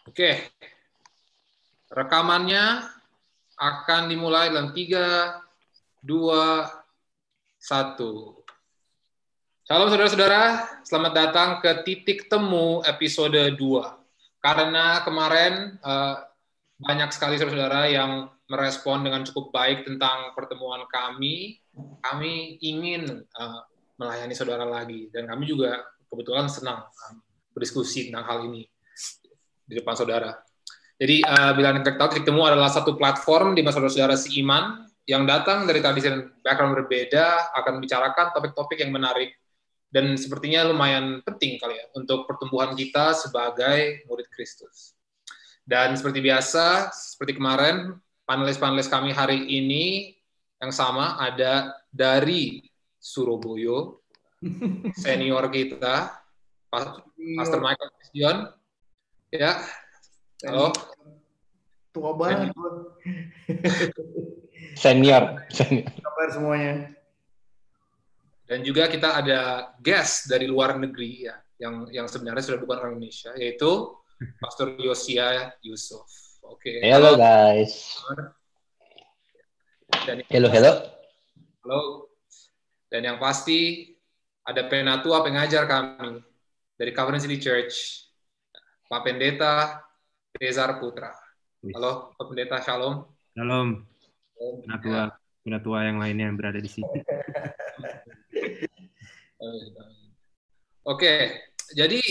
Oke, rekamannya akan dimulai dalam 3, 2, 1. Shalom saudara-saudara, selamat datang ke Titik Temu episode 2. Karena kemarin banyak sekali saudara-saudara yang merespon dengan cukup baik tentang pertemuan kami ingin melayani saudara lagi. Dan kami juga kebetulan senang berdiskusi tentang hal ini di depan saudara. Jadi bila Anda tahu, Titik Temu adalah satu platform di mana saudara-saudara seiman yang datang dari tradisi dan background berbeda akan membicarakan topik-topik yang menarik dan sepertinya lumayan penting kali ya untuk pertumbuhan kita sebagai murid Kristus. Dan seperti biasa, seperti kemarin, panelis-panelis kami hari ini yang sama ada dari Surabaya, senior kita, Pastor Michael Christian. Ya, halo. Tua banget gue. Senior. Kabar semuanya. Dan juga kita ada guest dari luar negeri ya, yang sebenarnya sudah bukan orang Indonesia, yaitu Pastor Yosia Yusuf. Oke. Halo guys. Dan Halo. Halo. Dan yang pasti ada penatua pengajar kami dari Covenant City Church, Pak Pendeta Rezar Putra. Halo, Pak Pendeta, Shalom. Shalom. Penatua yang lainnya yang berada di sini. Oke, jadi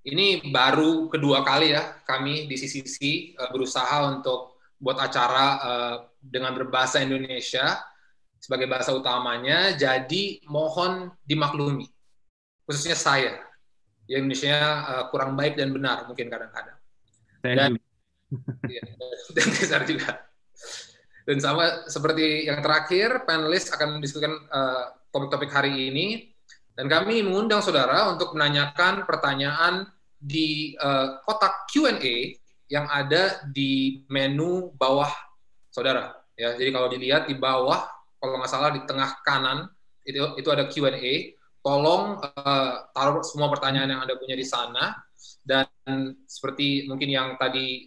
ini baru kedua kali ya kami di CCC berusaha untuk buat acara dengan berbahasa Indonesia sebagai bahasa utamanya, jadi mohon dimaklumi, khususnya saya. Yang Indonesia kurang baik dan benar mungkin kadang-kadang. Dan besar juga. Dan sama seperti yang terakhir, panelis akan mendiskusikan topik-topik hari ini. Dan kami mengundang saudara untuk menanyakan pertanyaan di kotak Q&A yang ada di menu bawah saudara. Ya, jadi kalau dilihat di bawah, kalau nggak salah di tengah kanan itu ada Q&A. Tolong taruh semua pertanyaan yang Anda punya di sana, dan seperti mungkin yang tadi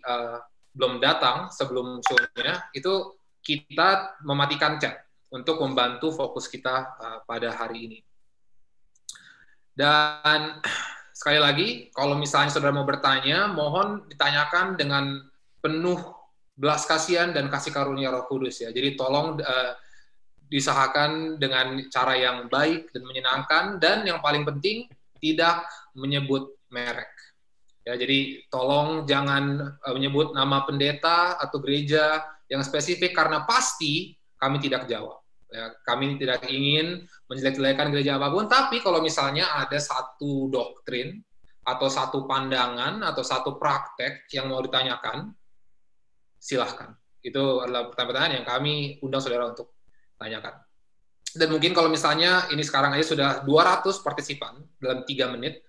belum datang sebelum show-nya, itu kita mematikan chat untuk membantu fokus kita pada hari ini. Dan sekali lagi, kalau misalnya saudara mau bertanya, mohon ditanyakan dengan penuh belas kasihan dan kasih karunia Roh Kudus ya. Jadi tolong diusahakan dengan cara yang baik dan menyenangkan, dan yang paling penting tidak menyebut merek. Ya, jadi tolong jangan menyebut nama pendeta atau gereja yang spesifik karena pasti kami tidak jawab. Ya, kami tidak ingin menjelek-jelekan gereja apapun, tapi kalau misalnya ada satu doktrin atau satu pandangan atau satu praktek yang mau ditanyakan, silahkan. Itu adalah pertanyaan yang kami undang saudara untuk tanyakan. Dan mungkin kalau misalnya ini sekarang aja sudah 200 partisipan dalam 3 menit,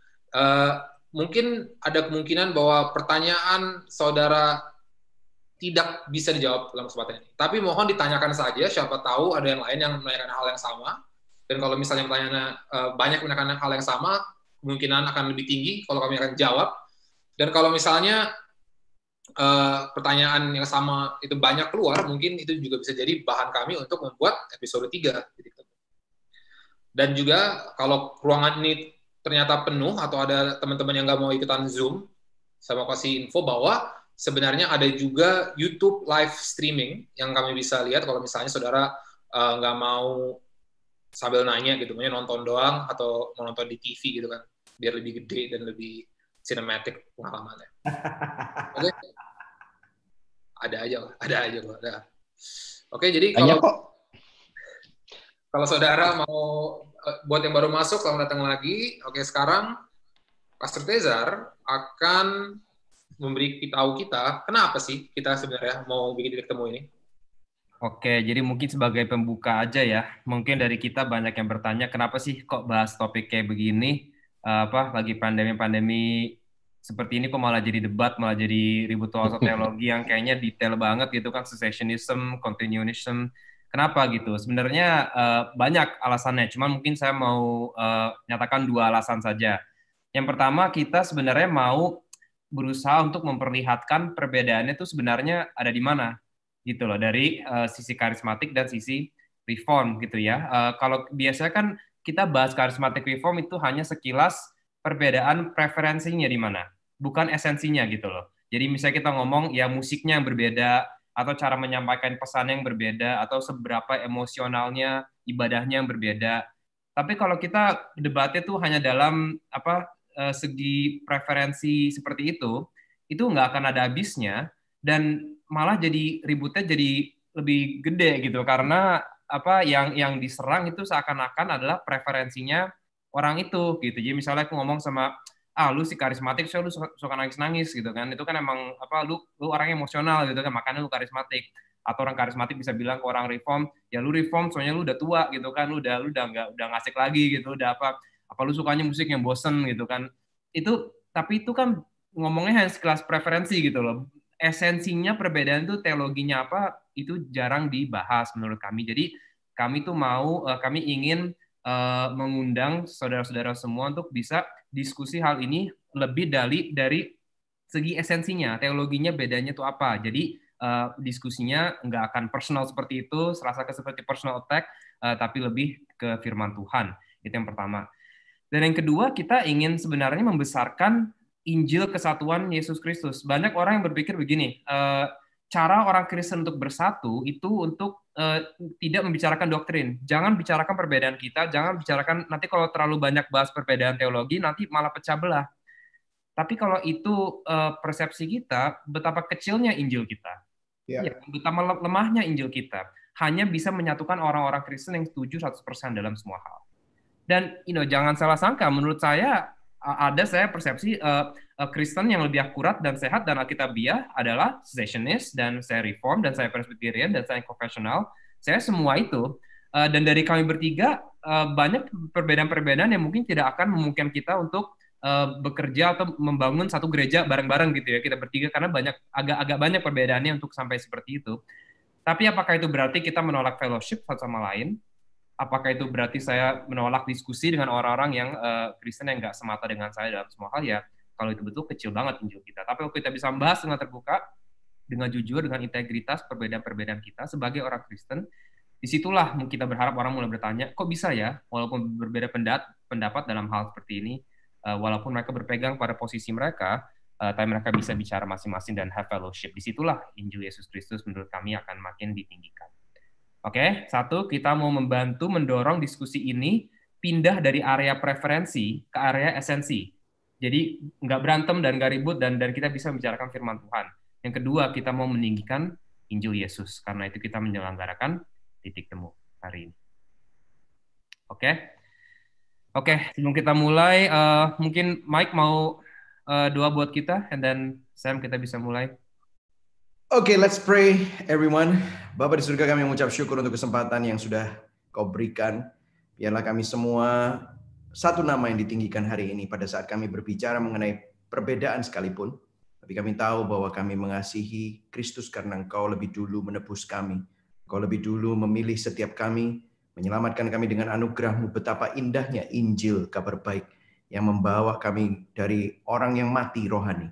mungkin ada kemungkinan bahwa pertanyaan saudara tidak bisa dijawab dalam kesempatan ini. Tapi mohon ditanyakan saja, siapa tahu ada yang lain yang menanyakan hal yang sama. Dan kalau misalnya pertanyaannya banyak menanyakan hal yang sama, kemungkinan akan lebih tinggi kalau kami akan jawab. Dan kalau misalnya pertanyaan yang sama itu banyak keluar, mungkin itu juga bisa jadi bahan kami untuk membuat episode 3. Dan juga kalau ruangan ini ternyata penuh atau ada teman-teman yang nggak mau ikutan Zoom, saya mau kasih info bahwa sebenarnya ada juga YouTube live streaming yang kami bisa lihat kalau misalnya saudara nggak mau sambil nanya gitu, maunya nonton doang atau mau nonton di TV gitu kan, biar lebih gede dan lebih cinematic pengalamannya. Oke? Ada aja kok. Oke, jadi kalau saudara mau buat yang baru masuk, selamat datang lagi. Oke, sekarang Pastor Rezar akan memberitahu kita kenapa sih kita sebenarnya mau bikin Titik Temu ini. Oke, jadi mungkin sebagai pembuka aja ya. Mungkin dari kita banyak yang bertanya kenapa sih kok bahas topik kayak begini? Lagi pandemi-pandemi seperti ini kok malah jadi debat, malah jadi ribut soal teologi yang kayaknya detail banget gitu kan, cessationism, continuationism. Kenapa gitu? Sebenarnya banyak alasannya, cuman mungkin saya mau nyatakan 2 alasan saja. Yang pertama, kita sebenarnya mau berusaha untuk memperlihatkan perbedaannya itu sebenarnya ada di mana, gitu loh, dari sisi karismatik dan sisi reform, gitu ya. Kalau biasanya kan kita bahas karismatik reform itu hanya sekilas perbedaan preferensinya di mana, bukan esensinya, gitu loh. Jadi misalnya kita ngomong ya musiknya yang berbeda, atau cara menyampaikan pesan yang berbeda, atau seberapa emosionalnya ibadahnya yang berbeda. Tapi kalau kita debatnya tuh hanya dalam segi preferensi seperti itu nggak akan ada habisnya dan malah jadi ributnya jadi lebih gede gitu karena yang diserang itu seakan-akan adalah preferensinya orang itu gitu. Jadi misalnya aku ngomong sama lu si karismatik, so lu suka nangis-nangis gitu kan. Itu kan emang lu orang emosional gitu kan, makanya lu karismatik. Atau orang karismatik bisa bilang ke orang reform, ya lu reform soalnya lu udah tua gitu kan, lu udah nggak asik lagi gitu, udah apa lu sukanya musik yang bosen gitu kan. Tapi itu kan ngomongnya hanya sekelas preferensi gitu loh. Esensinya perbedaan itu teologinya apa itu jarang dibahas menurut kami. Jadi kami tuh kami ingin mengundang saudara-saudara semua untuk bisa diskusi hal ini lebih dari segi esensinya, teologinya bedanya tuh apa. Jadi diskusinya nggak akan personal seperti itu, serasa seperti personal attack, tapi lebih ke firman Tuhan. Itu yang pertama. Dan yang kedua, kita ingin sebenarnya membesarkan Injil kesatuan Yesus Kristus. Banyak orang yang berpikir begini, cara orang Kristen untuk bersatu itu untuk tidak membicarakan doktrin. Jangan bicarakan perbedaan kita, jangan bicarakan, nanti kalau terlalu banyak bahas perbedaan teologi, nanti malah pecah belah. Tapi kalau itu persepsi kita, betapa kecilnya Injil kita. Ya, betapa lemahnya Injil kita. Hanya bisa menyatukan orang-orang Kristen yang setuju 100% dalam semua hal. Dan jangan salah sangka, menurut saya saya persepsi Kristen yang lebih akurat dan sehat dan alkitabiah adalah cessationist, dan saya reform, dan saya presbyterian, dan saya confessional. Saya semua itu. Dan dari kami bertiga, banyak perbedaan-perbedaan yang mungkin tidak akan memungkinkan kita untuk bekerja atau membangun satu gereja bareng-bareng gitu ya, kita bertiga, karena agak banyak perbedaannya untuk sampai seperti itu. Tapi apakah itu berarti kita menolak fellowship satu sama lain? Apakah itu berarti saya menolak diskusi dengan orang-orang yang Kristen yang nggak semata dengan saya dalam semua hal? Ya, kalau itu betul, kecil banget Injil kita. Tapi kalau kita bisa membahas dengan terbuka, dengan jujur, dengan integritas perbedaan-perbedaan kita sebagai orang Kristen, disitulah kita berharap orang mulai bertanya, kok bisa ya, walaupun berbeda pendapat dalam hal seperti ini, walaupun mereka berpegang pada posisi mereka, tapi mereka bisa bicara masing-masing dan have fellowship. Disitulah Injil Yesus Kristus menurut kami akan makin ditinggikan. Oke, satu, kita mau membantu mendorong diskusi ini pindah dari area preferensi ke area esensi. Jadi nggak berantem dan nggak ribut dan kita bisa membicarakan firman Tuhan. Yang kedua, kita mau meninggikan Injil Yesus. Karena itu kita menyelenggarakan titik temu hari ini. Oke, sebelum kita mulai, mungkin Mike mau doa buat kita, and then Sam, kita bisa mulai. Oke, let's pray everyone. Bapa di surga, kami mengucap syukur untuk kesempatan yang sudah Kau berikan. Biarlah kami semua satu nama yang ditinggikan hari ini pada saat kami berbicara mengenai perbedaan sekalipun. Tapi kami tahu bahwa kami mengasihi Kristus karena Engkau lebih dulu menebus kami. Engkau lebih dulu memilih setiap kami, menyelamatkan kami dengan anugerah-Mu. Betapa indahnya Injil, kabar baik yang membawa kami dari orang yang mati rohani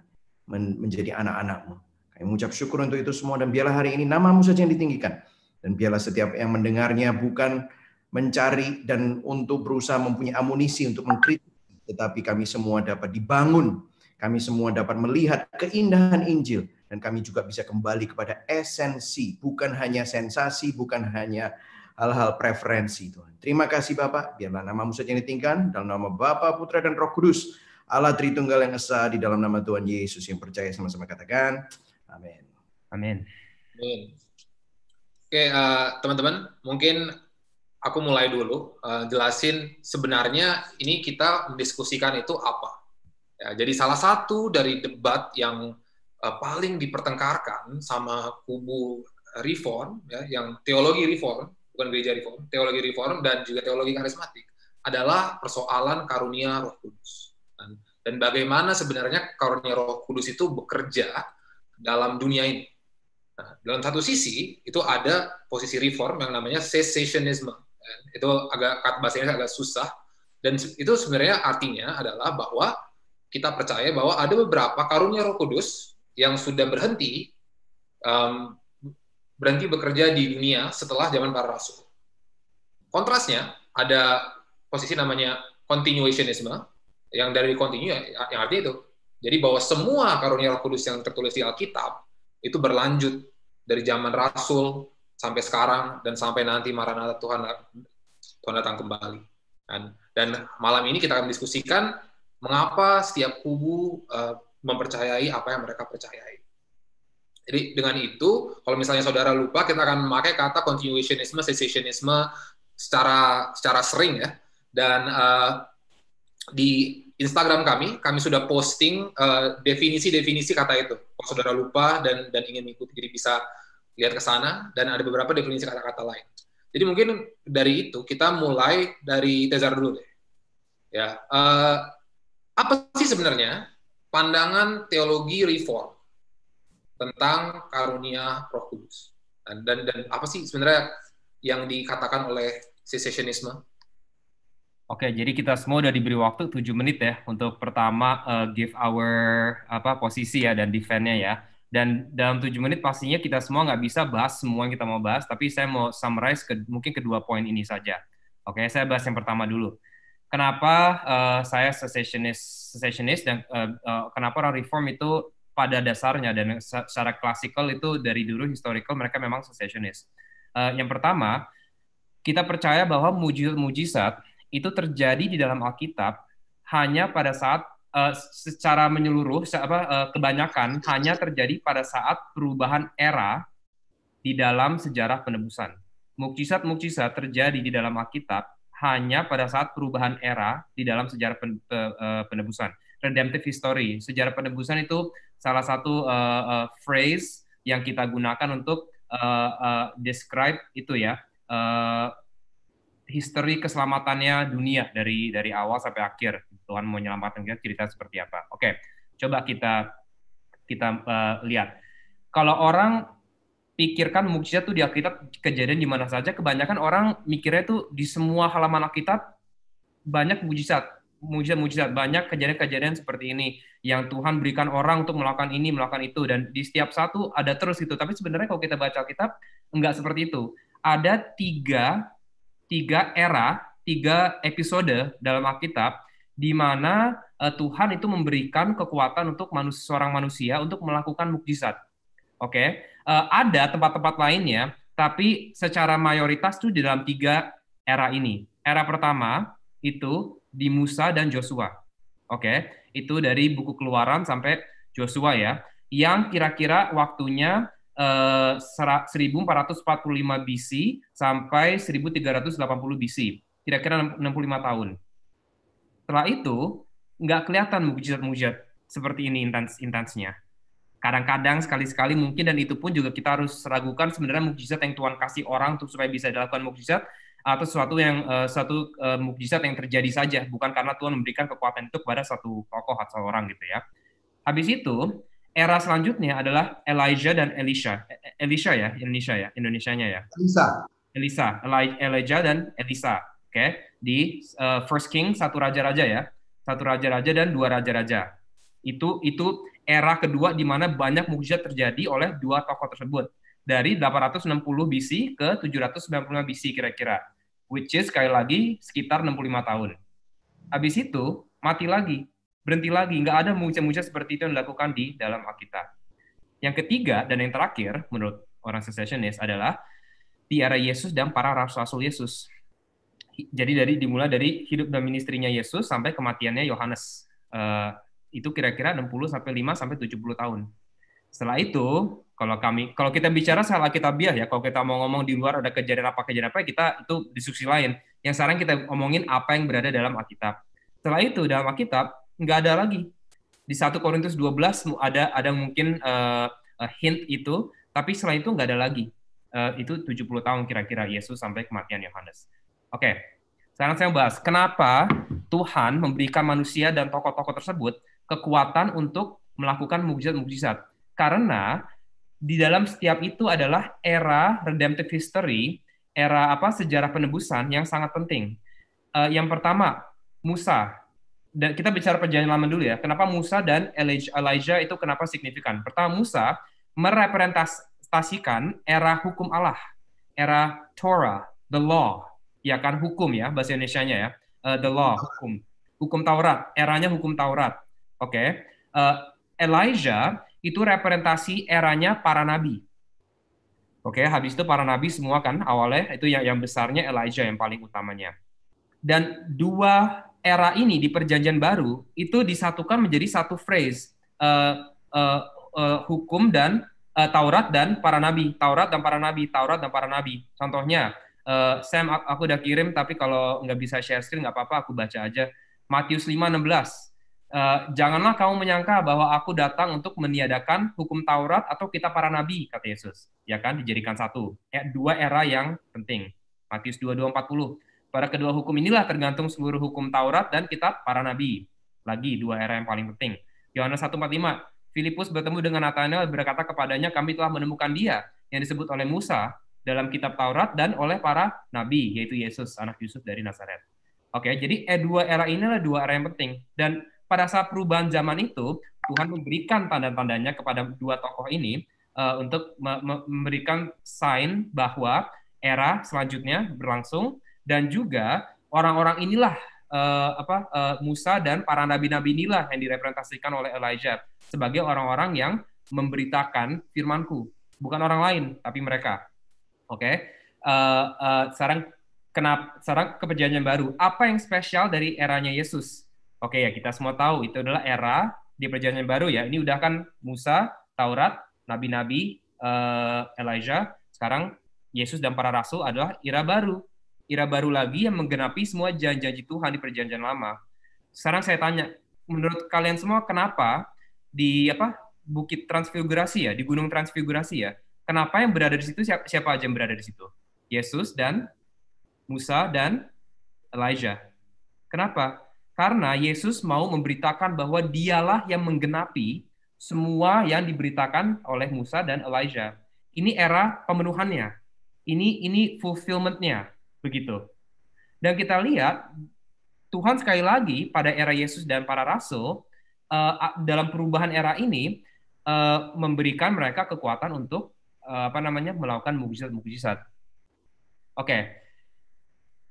menjadi anak-anak-Mu. Kami mengucap syukur untuk itu semua, dan biarlah hari ini nama-Mu saja yang ditinggikan. Dan biarlah setiap yang mendengarnya bukan mencari dan untuk berusaha mempunyai amunisi untuk mengkritik, tetapi kami semua dapat dibangun. Kami semua dapat melihat keindahan Injil, dan kami juga bisa kembali kepada esensi, bukan hanya sensasi, bukan hanya hal-hal preferensi, Tuhan. Terima kasih Bapak, biarlah nama-Mu saja yang ditinggikan, dalam nama Bapa, Putra, dan Roh Kudus, Allah Tritunggal yang Esa, di dalam nama Tuhan Yesus yang percaya, sama-sama katakan, amin. Amin. Oke, teman-teman, mungkin aku mulai dulu jelasin sebenarnya ini kita mendiskusikan itu apa. Ya, jadi salah satu dari debat yang paling dipertengkarkan sama kubu reform, ya, yang teologi reform, bukan gereja reform, teologi reform dan juga teologi karismatik, adalah persoalan karunia Roh Kudus. Dan bagaimana sebenarnya karunia Roh Kudus itu bekerja dalam dunia ini. Nah, dalam satu sisi itu ada posisi reform yang namanya cessationism. Itu bahasa Inggris agak susah, dan itu sebenarnya artinya adalah bahwa kita percaya bahwa ada beberapa karunia Roh Kudus yang sudah berhenti bekerja di dunia setelah zaman para rasul. Kontrasnya, ada posisi namanya continuationisme, yang dari continue, yang artinya itu. Jadi bahwa semua karunia Roh Kudus yang tertulis di Alkitab, itu berlanjut dari zaman rasul, sampai sekarang, dan sampai nanti Maranatha Tuhan datang kembali. Dan malam ini kita akan diskusikan mengapa setiap kubu mempercayai apa yang mereka percayai. Jadi dengan itu, kalau misalnya saudara lupa, kita akan memakai kata continuationisme, cessationisme secara sering ya. Dan di Instagram kami sudah posting definisi-definisi kata itu. Kalau saudara lupa dan ingin mengikuti, jadi bisa lihat ke sana, dan ada beberapa definisi kata-kata lain. Jadi mungkin dari itu kita mulai dari Tezar dulu deh. Ya, apa sih sebenarnya pandangan teologi reform tentang karunia Roh Kudus, dan apa sih sebenarnya yang dikatakan oleh cessationisme? Oke, jadi kita semua udah diberi waktu 7 menit ya untuk pertama give our posisi ya dan defend-nya ya. Dan dalam 7 menit pastinya kita semua nggak bisa bahas semua yang kita mau bahas, tapi saya mau summarize mungkin kedua poin ini saja. Oke, saya bahas yang pertama dulu. Kenapa saya cessationist dan kenapa orang reform itu pada dasarnya dan secara klasikal itu dari dulu historical mereka memang cessationist. Yang pertama, kita percaya bahwa mujizat itu terjadi di dalam Alkitab hanya pada saat secara menyeluruh, kebanyakan hanya terjadi pada saat perubahan era di dalam sejarah penebusan. Mukjizat-mukjizat terjadi di dalam Alkitab hanya pada saat perubahan era di dalam sejarah penebusan. Redemptive history, sejarah penebusan itu salah satu phrase yang kita gunakan untuk describe itu ya, history keselamatannya dunia dari awal sampai akhir. Tuhan mau menyelamatkan kita, cerita seperti apa. Oke, coba kita lihat. Kalau orang pikirkan mukjizat itu di Alkitab kejadian di mana saja, kebanyakan orang mikirnya itu di semua halaman Alkitab banyak mukjizat, banyak kejadian-kejadian seperti ini yang Tuhan berikan orang untuk melakukan ini, melakukan itu, dan di setiap satu ada terus itu. Tapi sebenarnya kalau kita baca Alkitab enggak seperti itu. Ada tiga era, 3 episode dalam Alkitab di mana Tuhan itu memberikan kekuatan untuk seorang manusia untuk melakukan mukjizat. Oke, ada tempat-tempat lainnya, tapi secara mayoritas itu di dalam 3 era ini. Era pertama itu di Musa dan Joshua. Oke, itu dari buku Keluaran sampai Joshua ya, yang kira-kira waktunya 1445 BC sampai 1380 BC, kira-kira 65 tahun. Setelah itu nggak kelihatan mukjizat-mukjizat seperti ini intensnya. Kadang-kadang sekali-sekali mungkin, dan itu pun juga kita harus ragukan sebenarnya mukjizat yang Tuhan kasih orang untuk supaya bisa dilakukan mukjizat atau suatu mukjizat yang terjadi saja, bukan karena Tuhan memberikan kekuatan itu kepada satu tokoh atau orang gitu ya. Habis itu era selanjutnya adalah Elijah dan Elisha. Indonesianya ya. Elijah dan Elisa. Oke, di First King, 1 raja-raja ya. 1 raja-raja dan 2 raja-raja. Itu era kedua di mana banyak mukjizat terjadi oleh 2 tokoh tersebut. Dari 860 BC ke 795 BC kira-kira. Which is sekali lagi sekitar 65 tahun. Habis itu mati lagi. Berhenti lagi, nggak ada mujizat-mujizat seperti itu yang dilakukan di dalam Alkitab. Yang ketiga dan yang terakhir menurut orang cessationist adalah di era Yesus dan para rasul Yesus. Jadi dimulai dari hidup dan ministrinya Yesus sampai kematiannya Yohanes. Itu kira-kira 60 sampai 5 sampai 70 tahun. Setelah itu, kalau kita bicara soal Alkitabiah ya, kalau kita mau ngomong di luar ada kejadian apa kita itu diskusi lain. Yang sekarang kita omongin apa yang berada dalam Alkitab. Setelah itu dalam Alkitab nggak ada lagi. Di 1 Korintus 12 ada mungkin hint itu, tapi setelah itu nggak ada lagi. Itu 70 tahun kira-kira Yesus sampai kematian Yohanes. Oke, sekarang saya bahas kenapa Tuhan memberikan manusia dan tokoh-tokoh tersebut kekuatan untuk melakukan mukjizat-mukjizat. Karena di dalam setiap itu adalah era redemptive history, era sejarah penebusan yang sangat penting. Yang pertama, Musa. Dan kita bicara perjanjian lama dulu ya. Kenapa Musa dan Elijah itu kenapa signifikan? Pertama, Musa merepresentasikan era hukum Allah, era Torah, the law, ya kan, hukum ya bahasa Indonesianya ya, the law, hukum Taurat, eranya hukum Taurat. Oke. Elijah itu representasi eranya para nabi. Oke, habis itu para nabi semua kan awalnya itu yang besarnya Elijah yang paling utamanya. Dan dua era ini di Perjanjian Baru itu disatukan menjadi satu phrase, hukum dan Taurat dan para nabi, Taurat dan para nabi, Taurat dan para nabi. Contohnya, Sam, aku udah kirim, tapi kalau nggak bisa share screen nggak apa-apa, aku baca aja. Matius 5:16. Janganlah kamu menyangka bahwa aku datang untuk meniadakan hukum Taurat atau kitab para nabi, kata Yesus. Ya kan, dijadikan satu. Dua era yang penting. Matius 22:40. Pada kedua hukum inilah tergantung seluruh hukum Taurat dan kitab para nabi. Lagi dua era yang paling penting. Yohanes 1:45. Filipus bertemu dengan Nathanael berkata kepadanya, kami telah menemukan dia yang disebut oleh Musa dalam kitab Taurat dan oleh para nabi, yaitu Yesus, anak Yusuf dari Nazaret. Oke, jadi dua era inilah dua era yang penting. Dan pada saat perubahan zaman itu, Tuhan memberikan tanda-tandanya kepada dua tokoh ini untuk memberikan sign bahwa era selanjutnya berlangsung. Dan juga orang-orang inilah Musa dan para nabi-nabi inilah yang direpresentasikan oleh Elijah sebagai orang-orang yang memberitakan firman-Ku, bukan orang lain tapi mereka. Oke. Sekarang ke Perjanjian Baru. Apa yang spesial dari eranya Yesus? Oke, ya kita semua tahu itu adalah era di Perjanjian Baru ya. Ini udah kan Musa, Taurat, nabi-nabi, Elijah. Sekarang Yesus dan para rasul adalah era baru. Era baru lagi yang menggenapi semua janji-janji Tuhan di Perjanjian Lama. Sekarang saya tanya, menurut kalian semua kenapa di Bukit Transfigurasi ya, di Gunung Transfigurasi ya, kenapa yang berada di situ siapa aja yang berada di situ? Yesus dan Musa dan Elijah. Kenapa? Karena Yesus mau memberitakan bahwa dialah yang menggenapi semua yang diberitakan oleh Musa dan Elijah. Ini era pemenuhannya. Ini fulfillment-nya. Begitu. Dan kita lihat Tuhan sekali lagi pada era Yesus dan para rasul dalam perubahan era ini memberikan mereka kekuatan untuk melakukan mukjizat-mukjizat. Oke.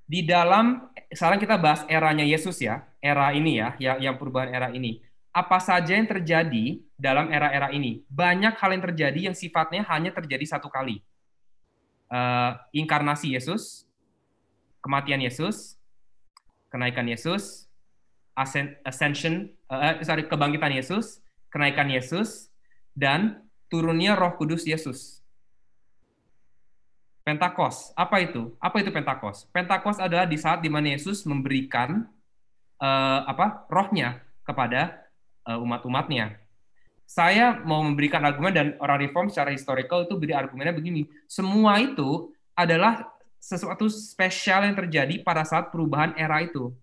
Di dalam sekarang kita bahas eranya Yesus ya, era ini ya, yang perubahan era ini. Apa saja yang terjadi dalam era-era ini? Banyak hal yang terjadi yang sifatnya hanya terjadi satu kali. Inkarnasi Yesus, kematian Yesus, kenaikan Yesus, kebangkitan Yesus, kenaikan Yesus, dan turunnya Roh Kudus Yesus. Pentakos, apa itu? Apa itu Pentakos? Pentakos adalah di saat di mana Yesus memberikan rohnya kepada umat-umatnya. Saya mau memberikan argumen dan orang Reform secara historical itu beri argumennya begini. Semua itu adalah sesuatu spesial yang terjadi pada saat perubahan era itu.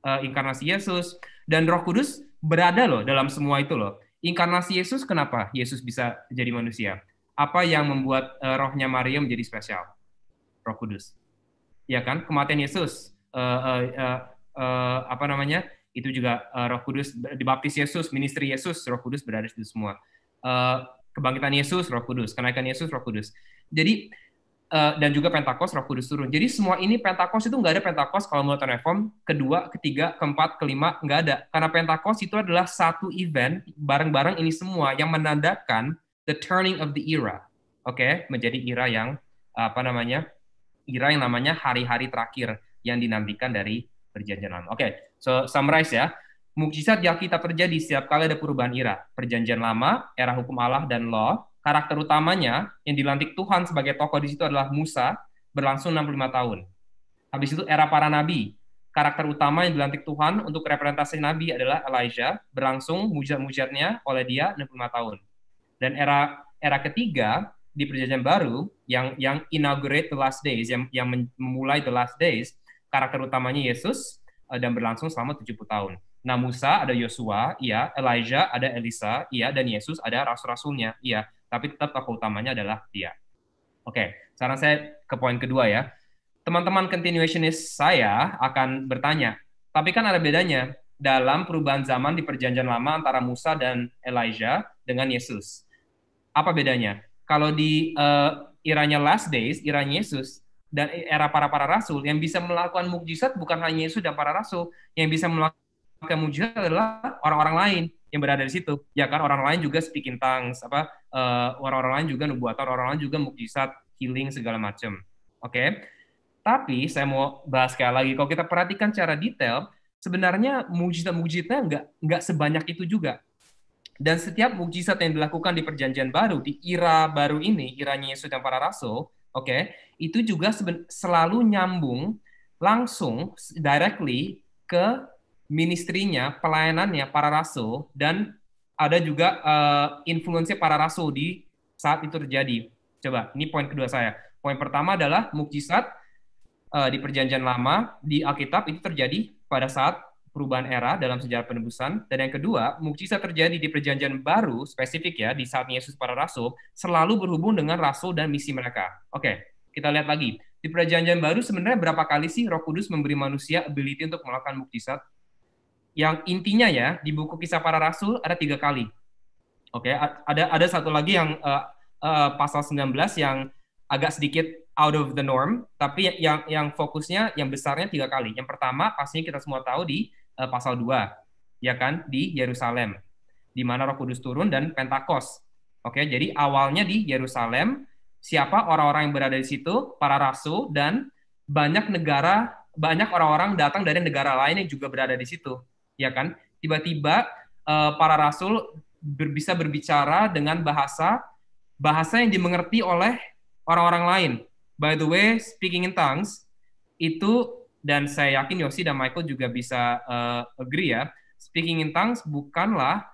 Inkarnasi Yesus dan Roh Kudus berada loh dalam semua itu loh. Inkarnasi Yesus, kenapa Yesus bisa jadi manusia? Apa yang membuat rohnya Maria menjadi spesial? Roh Kudus. Ya kan? Kematian Yesus, itu juga Roh Kudus, dibaptis Yesus, ministry Yesus, Roh Kudus berada di situ semua. Kebangkitan Yesus, Roh Kudus, kenaikan Yesus, Roh Kudus. Jadi dan juga Pentakos, Roh Kudus turun. Jadi semua ini Pentakos itu nggak ada Pentakos kalau menurut Reform, kedua, ketiga, keempat, kelima, nggak ada. Karena Pentakos itu adalah satu event, bareng-bareng ini semua, yang menandakan the turning of the era. Oke, menjadi era yang, era yang namanya hari-hari terakhir, yang dinantikan dari Perjanjian Lama. Oke, so summarize ya. Mukjizat di Alkitab terjadi setiap kali ada perubahan era. Perjanjian Lama, era hukum Allah dan law. Karakter utamanya yang dilantik Tuhan sebagai tokoh di situ adalah Musa, berlangsung 65 tahun. Habis itu era para nabi. Karakter utama yang dilantik Tuhan untuk representasi nabi adalah Elijah, berlangsung mujizat-mujizatnya oleh dia 65 tahun. Dan era ketiga di Perjanjian Baru yang inaugurate the last days, yang memulai the last days, karakter utamanya Yesus dan berlangsung selama 70 tahun. Nah, Musa ada Yosua, iya, Elijah ada Elisa, iya, dan Yesus ada rasul-rasulnya, iya. Tapi tetap tokoh utamanya adalah dia. Oke, sekarang saya ke poin kedua ya. Teman-teman continuationist saya akan bertanya, tapi kan ada bedanya. dalam perubahan zaman di perjanjian lama antara Musa dan Elijah dengan Yesus. Apa bedanya? Kalau di eranya last days, eranya Yesus, dan era para rasul, yang bisa melakukan mukjizat bukan hanya Yesus dan para rasul, yang bisa melakukan mukjizat adalah orang-orang lain yang berada di situ. Ya kan, orang lain juga speak in tongues, orang-orang lain juga nubuatan, orang lain juga mukjizat, healing segala macam. Oke. Tapi saya mau bahas sekali lagi, kalau kita perhatikan secara detail, sebenarnya mukjizat-mukjizatnya nggak sebanyak itu juga. Dan setiap mukjizat yang dilakukan di perjanjian baru, di era baru ini, eranya Yesus dan para rasul, itu juga selalu nyambung langsung, directly ke ministrinya, pelayanannya para rasul, dan ada juga influence para rasul di saat itu terjadi. Coba, ini poin kedua saya. Poin pertama adalah mukjizat di perjanjian lama, di Alkitab itu terjadi pada saat perubahan era dalam sejarah penebusan. Dan yang kedua, mukjizat terjadi di perjanjian baru, spesifik ya, di saat Yesus para rasul, selalu berhubung dengan rasul dan misi mereka. Oke, kita lihat lagi. Di perjanjian baru sebenarnya berapa kali sih Roh Kudus memberi manusia ability untuk melakukan mukjizat? Yang intinya ya, di buku Kisah Para Rasul ada 3 kali. Oke, ada satu lagi yang pasal 19 yang agak sedikit out of the norm, tapi yang fokusnya, yang besarnya 3 kali. Yang pertama, pastinya kita semua tahu di pasal 2, ya kan, di Yerusalem, di mana Roh Kudus turun dan Pentakos. Oke, jadi awalnya di Yerusalem, siapa orang-orang yang berada di situ? Para rasul, dan banyak orang-orang datang dari negara lain yang juga berada di situ, ya kan? Tiba-tiba para rasul bisa berbicara dengan bahasa yang dimengerti oleh orang-orang lain. By the way, speaking in tongues itu, dan saya yakin Yosi dan Michael juga bisa agree ya, speaking in tongues bukanlah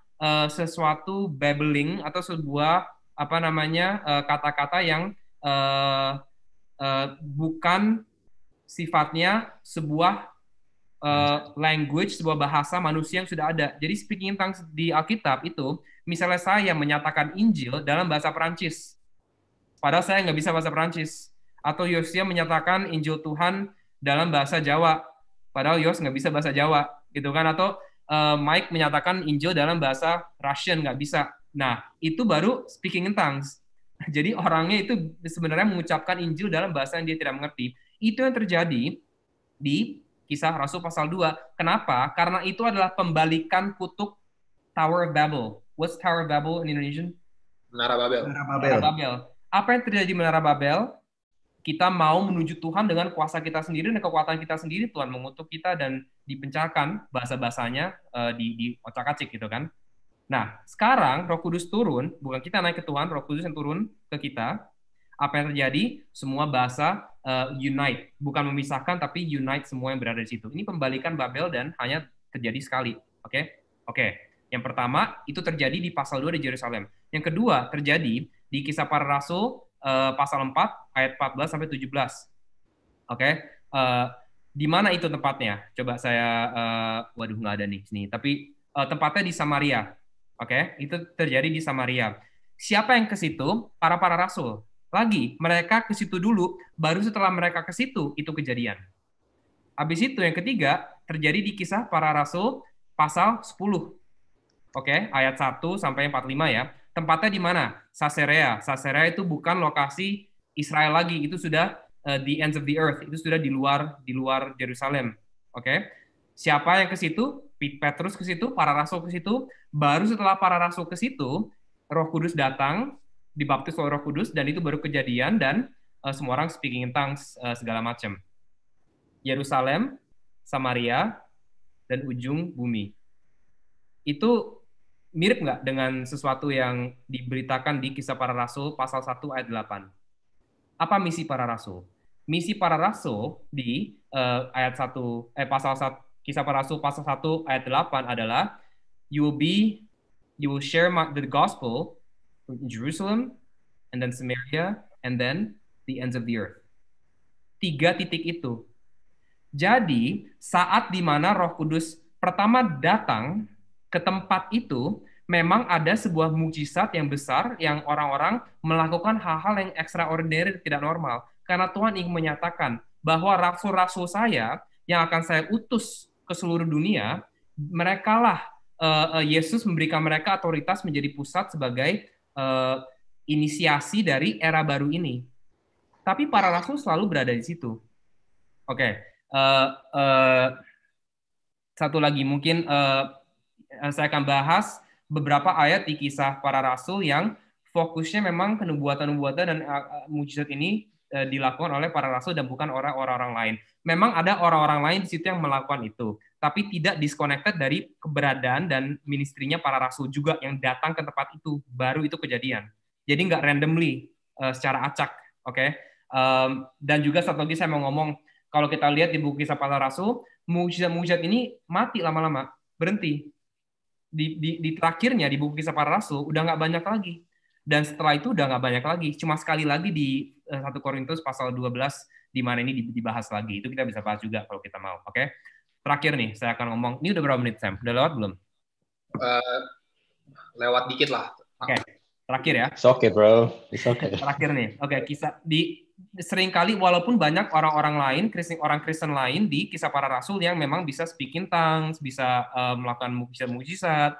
sesuatu babbling atau sebuah kata-kata yang bukan sifatnya sebuah language, sebuah bahasa manusia yang sudah ada. Jadi speaking in tongues di Alkitab itu, misalnya saya menyatakan Injil dalam bahasa Perancis, padahal saya nggak bisa bahasa Perancis. Atau Yosia menyatakan Injil Tuhan dalam bahasa Jawa, padahal Yos nggak bisa bahasa Jawa, gitu kan? Atau Mike menyatakan Injil dalam bahasa Russian, nggak bisa. Nah, itu baru speaking in tongues. Jadi orangnya itu sebenarnya mengucapkan Injil dalam bahasa yang dia tidak mengerti. Itu yang terjadi di Kisah Rasul pasal 2. Kenapa? Karena itu adalah pembalikan kutub Tower of Babel. What's Tower of Babel in Indonesian? Menara Babel. Menara Babel. Apa yang terjadi di Menara Babel? Kita mau menuju Tuhan dengan kuasa kita sendiri dan kekuatan kita sendiri. Tuhan mengutuk kita dan dipencarkan bahasa-bahasanya di ocak-acik gitu kan. Nah, sekarang Roh Kudus turun, bukan kita naik ke Tuhan, Roh Kudus yang turun ke kita. Apa yang terjadi? Semua bahasa unite, bukan memisahkan tapi unite semua yang berada di situ. Ini pembalikan Babel dan hanya terjadi sekali. Oke. Yang pertama itu terjadi di pasal 2 di Yerusalem. Yang kedua terjadi di Kisah Para Rasul pasal 4 ayat 14 sampai 17. Di mana itu tempatnya? Coba saya nggak ada nih sini. Tapi tempatnya di Samaria. Itu terjadi di Samaria. Siapa yang ke situ? Para rasul. Lagi, mereka ke situ dulu, baru setelah mereka ke situ, itu kejadian. Habis itu yang ketiga, terjadi di Kisah Para Rasul pasal 10. Ayat 1 sampai 45 ya. Tempatnya di mana? Caesarea. Caesarea itu bukan lokasi Israel lagi, itu sudah the ends of the earth, itu sudah di luar Yerusalem. Siapa yang ke situ? Petrus ke situ, para rasul ke situ. Baru setelah para rasul ke situ, Roh Kudus datang, dibaptis oleh Roh Kudus, dan itu baru kejadian, dan semua orang speaking in tongues segala macam. Yerusalem, Samaria, dan ujung bumi. Itu mirip nggak dengan sesuatu yang diberitakan di Kisah Para Rasul pasal 1 ayat 8? Apa misi para rasul? Misi para rasul di pasal 1, Kisah Para Rasul pasal 1 ayat 8 adalah you will share the gospel in Jerusalem, and then Samaria, and then the ends of the earth. 3 titik itu. Jadi, saat di mana Roh Kudus pertama datang ke tempat itu, memang ada sebuah mukjizat yang besar yang orang-orang melakukan hal-hal yang extraordinary, tidak normal. Karena Tuhan ingin menyatakan bahwa rasul-rasul saya yang akan saya utus ke seluruh dunia, merekalah Yesus memberikan mereka otoritas menjadi pusat sebagai inisiasi dari era baru ini. Tapi para rasul selalu berada di situ. Oke. Satu lagi mungkin saya akan bahas beberapa ayat di kisah para rasul yang fokusnya memang kenubuatan-nubuatan dan mujizat ini dilakukan oleh para rasul dan bukan orang-orang lain. Memang ada orang-orang lain di situ yang melakukan itu, tapi tidak disconnected dari keberadaan dan ministrinya para rasul juga yang datang ke tempat itu, baru itu kejadian. Jadi nggak randomly secara acak, oke? Dan juga satu lagi saya mau ngomong, kalau kita lihat di buku kisah para rasul, mujizat-mujizat ini mati lama-lama, berhenti. Di terakhirnya di buku kisah para rasul udah nggak banyak lagi. Dan setelah itu udah nggak banyak lagi. Cuma sekali lagi di 1 Korintus pasal 12 di mana ini dibahas lagi. Itu kita bisa bahas juga kalau kita mau. Oke. Terakhir nih saya akan ngomong. Ini udah berapa menit, Sam? Udah lewat belum? Lewat dikit lah. Oke. Terakhir ya. It's okay, bro. It's okay. Terakhir nih. Oke, kisah seringkali walaupun banyak orang-orang lain, orang Kristen lain di kisah para rasul yang memang bisa speaking tongues, bisa melakukan mujizat,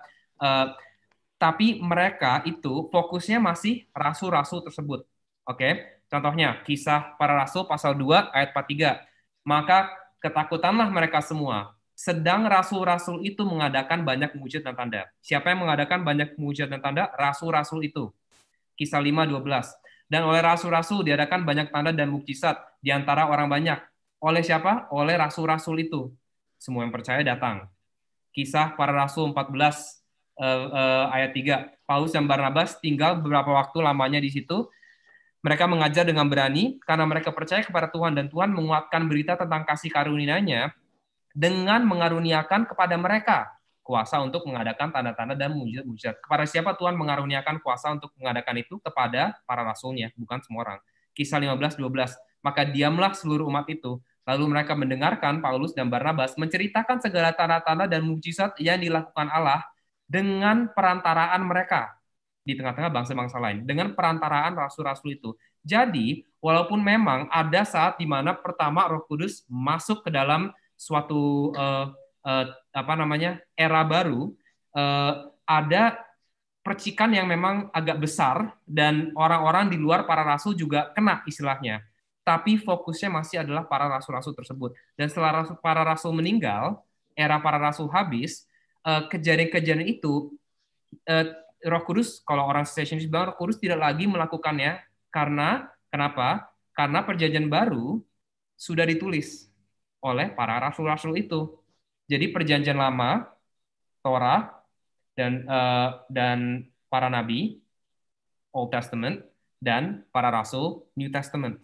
tapi mereka itu fokusnya masih rasul-rasul tersebut. Oke? Contohnya, kisah para rasul pasal 2 ayat 43. Maka ketakutanlah mereka semua. Sedang rasul-rasul itu mengadakan banyak mujizat dan tanda. Siapa yang mengadakan banyak mujizat dan tanda? Rasul-rasul itu. Kisah 5:12. Dan oleh rasul-rasul diadakan banyak tanda dan mukjizat di antara orang banyak. Oleh siapa? Oleh rasul-rasul itu. Semua yang percaya datang. Kisah para rasul 14 ayat 3. Paulus dan Barnabas tinggal beberapa waktu lamanya di situ. Mereka mengajar dengan berani karena mereka percaya kepada Tuhan dan Tuhan menguatkan berita tentang kasih karunia-Nya dengan mengaruniakan kepada mereka kuasa untuk mengadakan tanda-tanda dan mujizat. Kepada siapa Tuhan mengaruniakan kuasa untuk mengadakan itu? Kepada para rasulnya, bukan semua orang. Kisah 15:12. Maka diamlah seluruh umat itu. Lalu mereka mendengarkan Paulus dan Barnabas menceritakan segala tanda-tanda dan mujizat yang dilakukan Allah dengan perantaraan mereka di tengah-tengah bangsa-bangsa lain. Dengan perantaraan rasul-rasul itu. Jadi, walaupun memang ada saat di mana pertama Roh Kudus masuk ke dalam suatu era baru, ada percikan yang memang agak besar dan orang-orang di luar para rasul juga kena istilahnya. Tapi fokusnya masih adalah para rasul-rasul tersebut. Dan setelah para rasul meninggal, era para rasul habis, kejadian-kejadian itu Roh Kudus, kalau orang cessationist bilang Roh Kudus tidak lagi melakukannya karena kenapa? Karena perjanjian baru sudah ditulis oleh para rasul-rasul itu. Jadi perjanjian lama, Torah dan para nabi, Old Testament, dan para rasul, New Testament.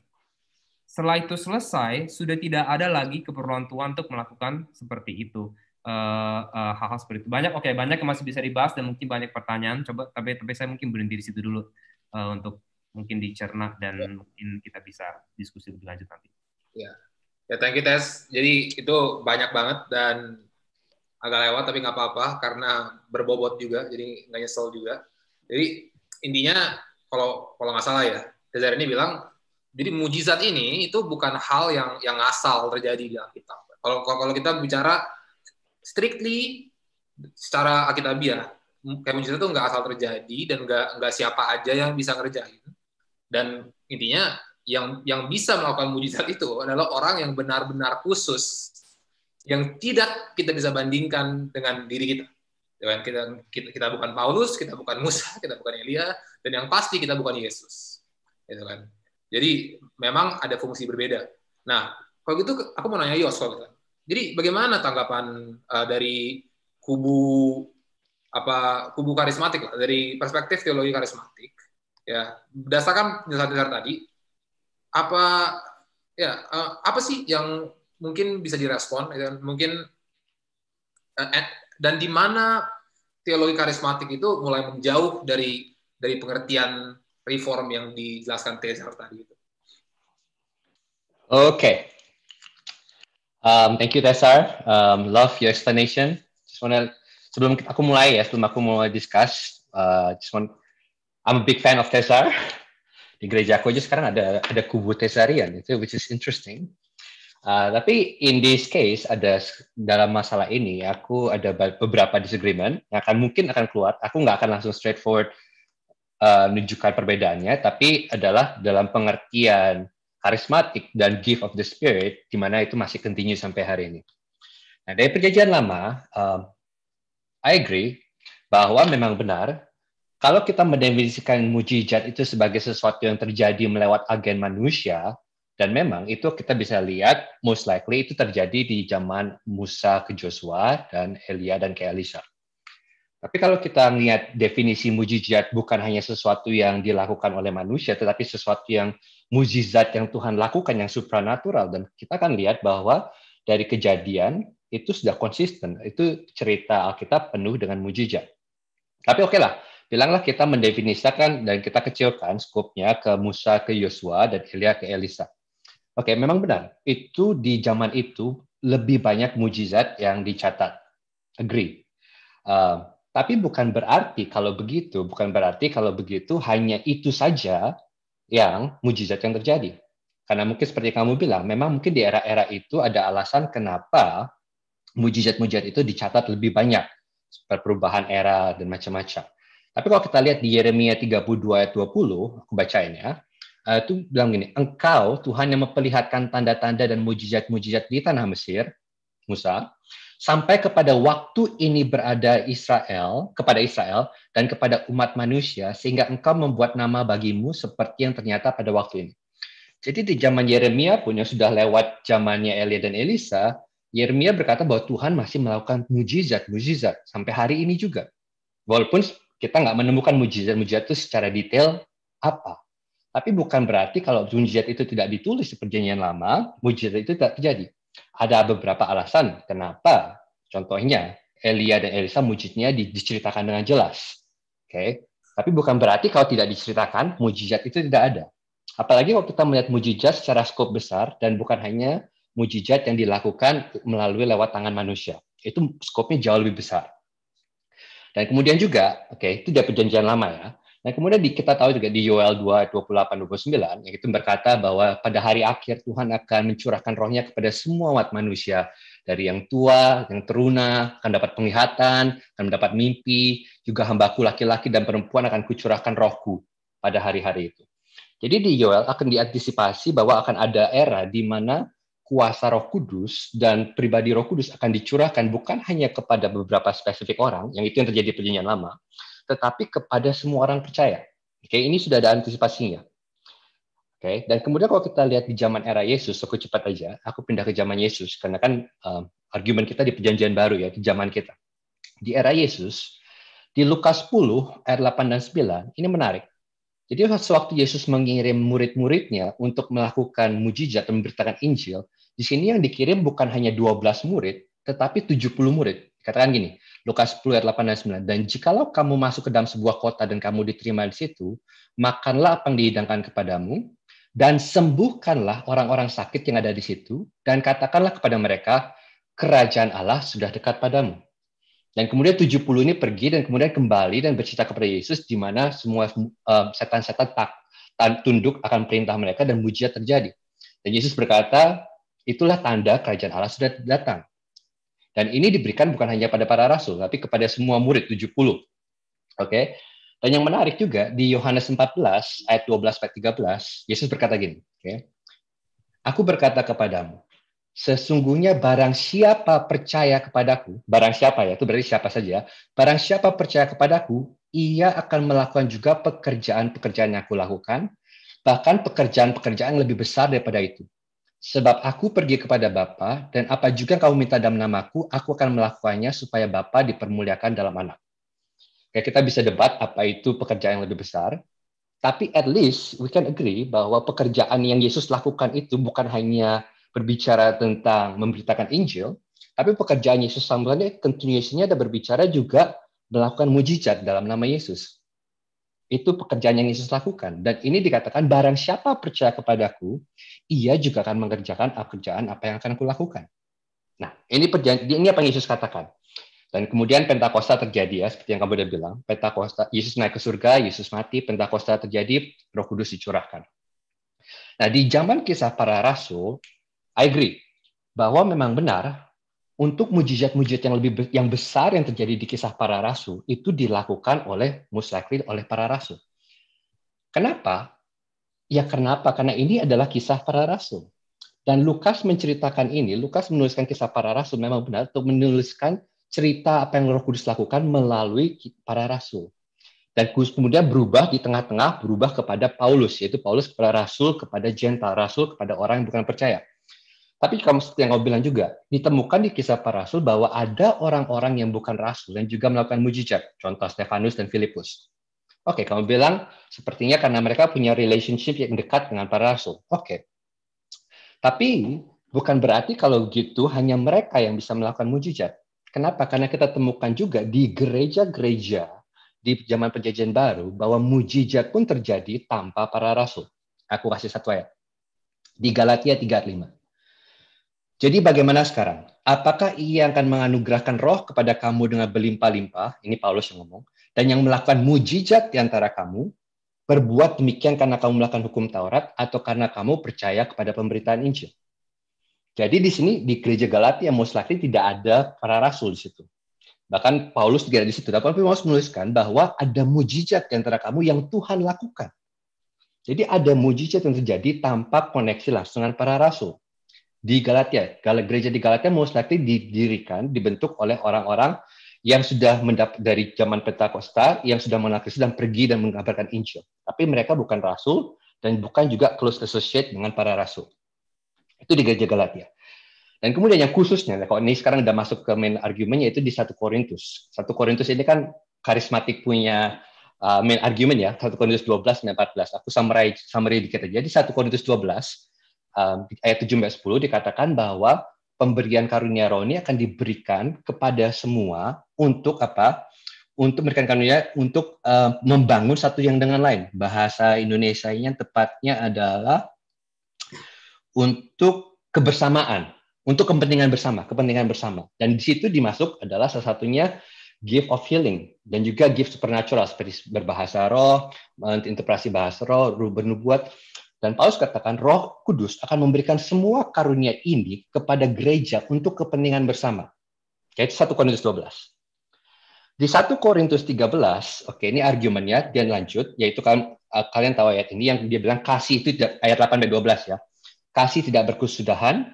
Setelah itu selesai, sudah tidak ada lagi keperluan Tuhan untuk melakukan seperti itu. Hal-hal seperti itu. Banyak yang masih bisa dibahas dan mungkin banyak pertanyaan. Coba, tapi saya mungkin berhenti di situ dulu untuk mungkin dicerna dan mungkin kita bisa diskusi lebih lanjut nanti. Ya, thank you Tess. Jadi itu banyak banget dan agak lewat tapi nggak apa-apa karena berbobot juga, jadi nggak nyesel juga. Jadi intinya kalau nggak salah ya, Cesar ini bilang, jadi mujizat ini itu bukan hal yang asal terjadi di Alkitab. Kalau kita bicara strictly secara Alkitabiah, kayak mujizat itu nggak asal terjadi dan nggak siapa aja yang bisa ngerjain. Dan intinya yang bisa melakukan mujizat itu adalah orang yang benar-benar khusus, yang tidak kita bisa bandingkan dengan diri kita. Kita bukan Paulus, kita bukan Musa, kita bukan Elia, dan yang pasti kita bukan Yesus. Gitu kan. Jadi memang ada fungsi berbeda. Nah, kalau gitu aku mau nanya Yos, jadi bagaimana tanggapan dari kubu karismatik lah, dari perspektif teologi karismatik, ya berdasarkan penjelasan tadi, apa sih yang mungkin bisa direspon dan mungkin dan di mana teologi karismatik itu mulai menjauh dari pengertian reform yang dijelaskan Cesar tadi itu. Okay. Thank you Cesar. Love your explanation. Sebelum aku mulai discuss, I'm a big fan of Cesar. Di gereja aku aja sekarang ada kubu Cesarian itu, which is interesting. Tapi in this case dalam masalah ini aku ada beberapa disagreement yang mungkin akan keluar. Aku nggak akan langsung straightforward menunjukkan perbedaannya, tapi adalah dalam pengertian karismatik dan gift of the spirit, di mana itu masih continue sampai hari ini. Nah, dari perjanjian lama, I agree bahwa memang benar kalau kita mendefinisikan mujizat itu sebagai sesuatu yang terjadi melewat agen manusia, dan memang itu kita bisa lihat most likely itu terjadi di zaman Musa ke Joshua dan Elia dan ke Elisha. Tapi kalau kita lihat definisi mujizat bukan hanya sesuatu yang dilakukan oleh manusia, tetapi sesuatu yang mujizat yang Tuhan lakukan yang supranatural, dan kita akan lihat bahwa dari Kejadian itu sudah konsisten. Itu cerita Alkitab penuh dengan mujizat. Tapi oke lah, bilanglah kita mendefinisikan dan kita kecilkan skopnya ke Musa ke Yosua dan Elia ke Elisa. Oke, memang benar. Itu di zaman itu lebih banyak mujizat yang dicatat. Agree. Tapi bukan berarti kalau begitu hanya itu saja yang mujizat yang terjadi. Karena mungkin seperti kamu bilang, memang mungkin di era-era itu ada alasan kenapa mujizat-mujizat itu dicatat lebih banyak. Seperti perubahan era dan macam-macam. Tapi kalau kita lihat di Yeremia 32 ayat 20, aku bacain ya. Itu bilang gini, engkau Tuhan yang memperlihatkan tanda-tanda dan mujizat-mujizat di tanah Mesir, Musa, sampai kepada waktu ini berada kepada Israel dan kepada umat manusia, sehingga engkau membuat nama bagimu seperti yang ternyata pada waktu ini. Jadi di zaman Yeremia pun yang sudah lewat zamannya Elia dan Elisa, Yeremia berkata bahwa Tuhan masih melakukan mujizat sampai hari ini juga. Walaupun kita nggak menemukan mujizat itu secara detail apa. Tapi bukan berarti kalau mujizat itu tidak ditulis di perjanjian lama, mujizat itu tidak terjadi. Ada beberapa alasan kenapa. Contohnya, Elia dan Elisa mujizatnya diceritakan dengan jelas. Oke. Tapi bukan berarti kalau tidak diceritakan, mujizat itu tidak ada. Apalagi kalau kita melihat mujizat secara skop besar dan bukan hanya mujizat yang dilakukan melalui lewat tangan manusia. Itu skopnya jauh lebih besar. Dan kemudian juga, itu dari perjanjian lama ya. Nah, kemudian kita tahu juga di Yoel 2, 28-29, yang itu berkata bahwa pada hari akhir Tuhan akan mencurahkan rohnya kepada semua umat manusia. Dari yang tua, yang teruna, akan dapat penglihatan, akan mendapat mimpi, juga hambaku laki-laki dan perempuan akan kucurahkan rohku pada hari-hari itu. Jadi di Yoel akan diantisipasi bahwa akan ada era di mana kuasa Roh Kudus dan pribadi Roh Kudus akan dicurahkan bukan hanya kepada beberapa spesifik orang, yang itu yang terjadi di perjanjian lama, tetapi kepada semua orang percaya. Ini sudah ada antisipasinya. Dan kemudian kalau kita lihat di zaman era Yesus, aku cepat aja, aku pindah ke zaman Yesus, karena kan argumen kita di perjanjian baru ya, di zaman kita. Di era Yesus, di Lukas 10, ayat 8 dan 9, ini menarik. Jadi sewaktu Yesus mengirim murid-muridnya untuk melakukan mujizat dan memberitakan Injil, di sini yang dikirim bukan hanya 12 murid, tetapi 70 murid. Katakan gini, Lukas 10 ayat 8 dan 9, dan jikalau kamu masuk ke dalam sebuah kota dan kamu diterima di situ, makanlah apa yang dihidangkan kepadamu, dan sembuhkanlah orang-orang sakit yang ada di situ, dan katakanlah kepada mereka, kerajaan Allah sudah dekat padamu. Dan kemudian 70 ini pergi dan kemudian kembali dan bercerita kepada Yesus, di mana semua setan-setan tunduk akan perintah mereka dan mujizat terjadi. Dan Yesus berkata, itulah tanda kerajaan Allah sudah datang. Dan ini diberikan bukan hanya pada para rasul, tapi kepada semua murid, 70. Dan yang menarik juga, di Yohanes 14, ayat 12-13, Yesus berkata gini, aku berkata kepadamu, sesungguhnya barang siapa percaya kepadaku, barang siapa ya, itu berarti siapa saja, barang siapa percaya kepadaku, ia akan melakukan juga pekerjaan-pekerjaan yang aku lakukan, bahkan pekerjaan-pekerjaan yang lebih besar daripada itu. Sebab aku pergi kepada Bapa, dan apa juga kamu minta dalam namaku, aku akan melakukannya supaya Bapa dipermuliakan dalam anak. Kita bisa debat apa itu pekerjaan yang lebih besar, tapi at least we can agree bahwa pekerjaan yang Yesus lakukan itu bukan hanya berbicara tentang memberitakan Injil, tapi pekerjaan Yesus sambilnya continuation-nya ada berbicara juga melakukan mujizat dalam nama Yesus. Itu pekerjaan yang Yesus lakukan. Dan ini dikatakan barang siapa percaya kepadaku, ia juga akan mengerjakan pekerjaan apa yang akan aku lakukan. Nah, ini apa yang Yesus katakan. Dan kemudian Pentakosta terjadi ya, seperti yang kamu udah bilang. Pentakosta, Yesus naik ke surga, Yesus mati, Pentakosta terjadi, Roh Kudus dicurahkan. Nah, di zaman kisah para rasul, I agree. bahwa memang benar untuk mujizat-mujizat yang besar yang terjadi di kisah para rasul itu dilakukan most likely oleh para rasul. Kenapa? Ya kenapa? Karena ini adalah kisah para rasul. Dan Lukas menceritakan ini, Lukas menuliskan kisah para rasul memang benar untuk menuliskan cerita apa yang Roh Kudus lakukan melalui para rasul. Dan kemudian berubah di tengah-tengah, berubah kepada Paulus, yaitu Paulus kepada rasul, kepada gentle, rasul kepada orang yang bukan percaya. Tapi seperti yang kau bilang juga, ditemukan di kisah para rasul bahwa ada orang-orang yang bukan rasul yang juga melakukan mujizat. Contoh Stefanus dan Filipus. Oke, kamu bilang sepertinya karena mereka punya relationship yang dekat dengan para rasul. Oke. Tapi bukan berarti kalau gitu hanya mereka yang bisa melakukan mujizat. Kenapa? Karena kita temukan juga di gereja-gereja di zaman Perjanjian Baru bahwa mujizat pun terjadi tanpa para rasul. Aku kasih satu ayat. Di Galatia 3:5. Jadi bagaimana sekarang? Apakah ia akan menganugerahkan roh kepada kamu dengan berlimpah-limpah? Ini Paulus yang ngomong. Dan yang melakukan mujizat di antara kamu, berbuat demikian karena kamu melakukan hukum Taurat atau karena kamu percaya kepada pemberitaan Injil. Jadi di sini di gereja Galatia most likely tidak ada para rasul di situ. Bahkan Paulus tidak di situ. Tapi Paulus menuliskan bahwa ada mujizat di antara kamu yang Tuhan lakukan. Jadi ada mujizat yang terjadi tanpa koneksi langsung dengan para rasul. Di Galatia, gereja di Galatia most likely didirikan, dibentuk oleh orang-orang yang sudah dari zaman Pentakosta, yang sudah mengenal Kristus dan pergi dan mengabarkan Injil. Tapi mereka bukan rasul dan bukan juga close associate dengan para rasul. Itu di gereja Galatia. Dan kemudian yang khususnya, kalau ini sekarang sudah masuk ke main argumennya, itu di 1 Korintus. 1 Korintus ini kan karismatik punya main argument ya, 1 Korintus 12 dan 14. Aku summary dikit aja. Di 1 Korintus 12, ayat 7-10 dikatakan bahwa pemberian karunia roh ini akan diberikan kepada semua untuk apa? Untuk memberikan karunia untuk membangun satu yang dengan lain. Bahasa Indonesianya tepatnya adalah untuk kebersamaan, untuk kepentingan bersama. Dan di situ dimasuk adalah salah satunya gift of healing dan juga gift supernatural seperti berbahasa roh, interpretasi bahasa roh, bernubuat. Dan Paulus katakan Roh Kudus akan memberikan semua karunia ini kepada gereja untuk kepentingan bersama. Yaitu 1 Korintus 12. Di 1 Korintus 13, oke, ini argumennya, dia lanjut, yaitu kalian tahu ayat ini, yang dia bilang kasih itu, ayat 8-12 ya. Kasih tidak berkesudahan,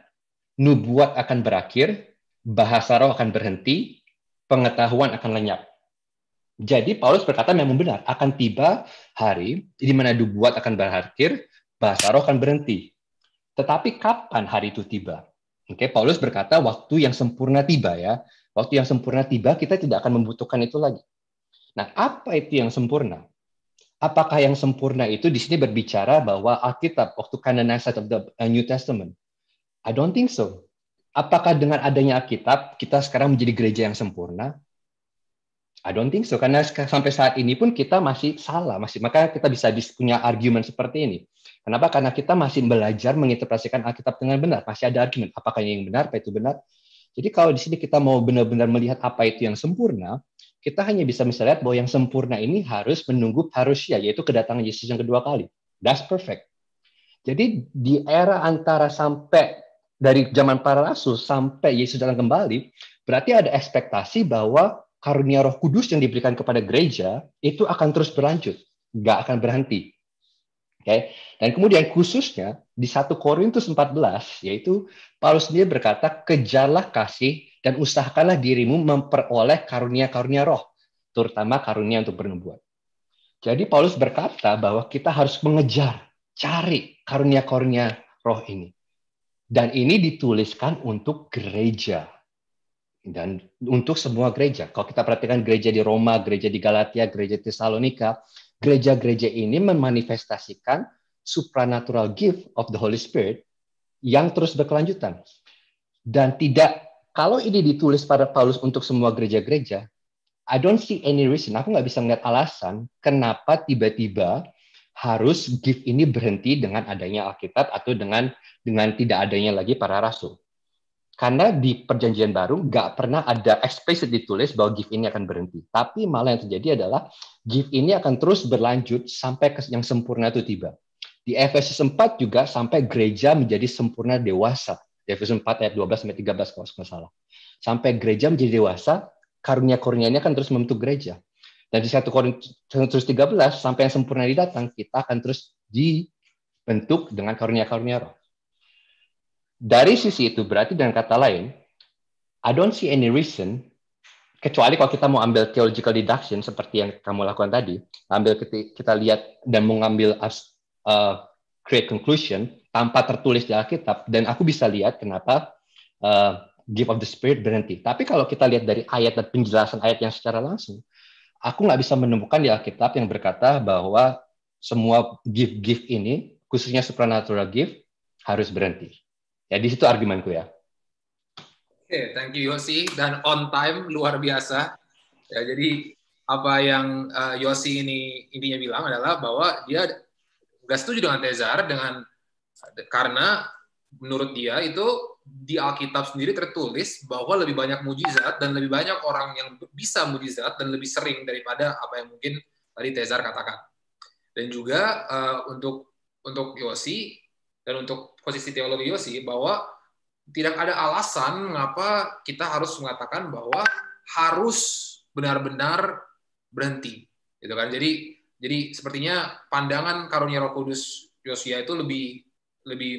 nubuat akan berakhir, bahasa roh akan berhenti, pengetahuan akan lenyap. Jadi Paulus berkata memang benar, akan tiba hari di mana nubuat akan berakhir, bahasa roh akan berhenti. Tetapi kapan hari itu tiba? Oke, Paulus berkata waktu yang sempurna tiba ya. Waktu yang sempurna tiba, kita tidak akan membutuhkan itu lagi. Nah, apa itu yang sempurna? Apakah yang sempurna itu di sini berbicara bahwa Alkitab waktu canonized of the New Testament? I don't think so. Apakah dengan adanya Alkitab kita sekarang menjadi gereja yang sempurna? I don't think so. Karena sampai saat ini pun kita masih salah, maka kita bisa punya argumen seperti ini. Kenapa? Karena kita masih belajar menginterpretasikan Alkitab dengan benar. Masih ada argumen. Apakah yang benar? Apa itu benar? Jadi kalau di sini kita mau benar-benar melihat apa itu yang sempurna, kita hanya bisa lihat bahwa yang sempurna ini harus menunggu parousia, yaitu kedatangan Yesus yang kedua kali. That's perfect. Jadi di era antara sampai dari zaman para rasul sampai Yesus datang kembali, berarti ada ekspektasi bahwa karunia Roh Kudus yang diberikan kepada gereja itu akan terus berlanjut, nggak akan berhenti. Okay? Dan kemudian khususnya di 1 Korintus 14, yaitu Paulus sendiri berkata, kejarlah kasih dan usahakanlah dirimu memperoleh karunia-karunia roh, terutama karunia untuk bernubuat. Jadi Paulus berkata bahwa kita harus mengejar, cari karunia-karunia roh ini. Dan ini dituliskan untuk gereja. Dan untuk semua gereja. Kalau kita perhatikan gereja di Roma, gereja di Galatia, gereja Tesalonika, gereja-gereja ini memanifestasikan supernatural gift of the Holy Spirit yang terus berkelanjutan. Dan kalau ini ditulis pada Paulus untuk semua gereja-gereja, I don't see any reason, aku nggak bisa melihat alasan kenapa tiba-tiba harus gift ini berhenti dengan adanya Alkitab atau dengan tidak adanya lagi para rasul. Karena di Perjanjian Baru nggak pernah ada explicit ditulis bahwa gift ini akan berhenti. Tapi malah yang terjadi adalah gift ini akan terus berlanjut sampai yang sempurna itu tiba. Di Efesus 4 juga sampai gereja menjadi sempurna dewasa. Di Efesus 4 ayat 12 sampai 13 kalau nggak salah. Sampai gereja menjadi dewasa, karunia-karunia-Nya akan terus membentuk gereja. Dan di 1 Korintus 13 sampai yang sempurna datang, kita akan terus dibentuk dengan karunia-karunia roh. Dari sisi itu berarti dengan kata lain, I don't see any reason, kecuali kalau kita mau ambil theological deduction seperti yang kamu lakukan tadi, kita lihat dan mau ngambil create conclusion tanpa tertulis di Alkitab, dan aku bisa lihat kenapa gift of the Spirit berhenti. Tapi kalau kita lihat dari ayat dan penjelasan ayat yang secara langsung, aku nggak bisa menemukan di Alkitab yang berkata bahwa semua gift ini, khususnya supernatural gift, harus berhenti. Ya, di situ argumenku ya. Oke, thank you Yosi, dan on time luar biasa. Ya, jadi apa yang Yosi ini intinya bilang adalah bahwa dia nggak setuju dengan Tezar karena menurut dia itu di Alkitab sendiri tertulis bahwa lebih banyak mujizat dan lebih banyak orang yang bisa mujizat dan lebih sering daripada apa yang mungkin tadi Tezar katakan. Dan juga untuk Yosi dan untuk posisi teologi Yosi bahwa tidak ada alasan mengapa kita harus mengatakan bahwa harus benar-benar berhenti, gitu kan? Jadi sepertinya pandangan karunia Roh Kudus Yosia itu lebih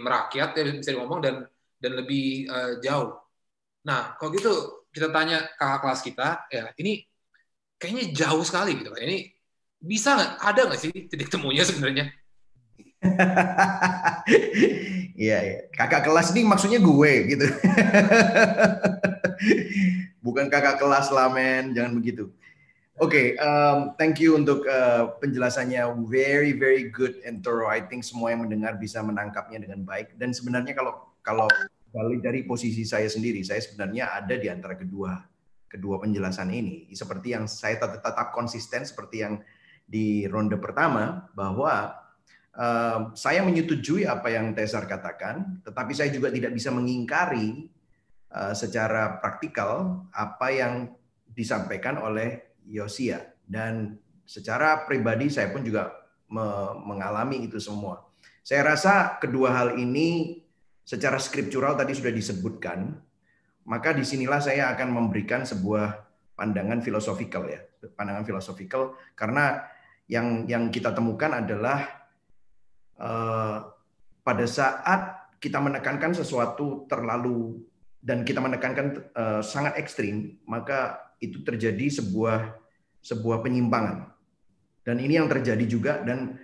merakyat, ya, bisa ngomong dan lebih jauh. Nah, kalau gitu kita tanya kakak kelas kita, ya ini kayaknya jauh sekali, gitu kan? Ini bisa nggak? Ada nggak sih titik temunya sebenarnya? Iya. Kakak kelas ini maksudnya gue gitu. Bukan kakak kelas lah, men. Jangan begitu. Oke, thank you untuk penjelasannya. Very, very good and thorough. I think semua yang mendengar bisa menangkapnya dengan baik. Dan sebenarnya kalau balik dari posisi saya sendiri, saya sebenarnya ada di antara kedua penjelasan ini. Seperti yang saya tetap konsisten seperti yang di ronde pertama, bahwa saya menyetujui apa yang Tezar katakan, tetapi saya juga tidak bisa mengingkari secara praktikal apa yang disampaikan oleh Yosia. Dan secara pribadi saya pun juga mengalami itu semua. Saya rasa kedua hal ini secara skriptural tadi sudah disebutkan, maka disinilah saya akan memberikan sebuah pandangan filosofikal ya, pandangan filosofikal, karena yang kita temukan adalah pada saat kita menekankan sesuatu terlalu dan kita menekankan sangat ekstrim, maka itu terjadi sebuah penyimpangan. Dan ini yang terjadi juga, dan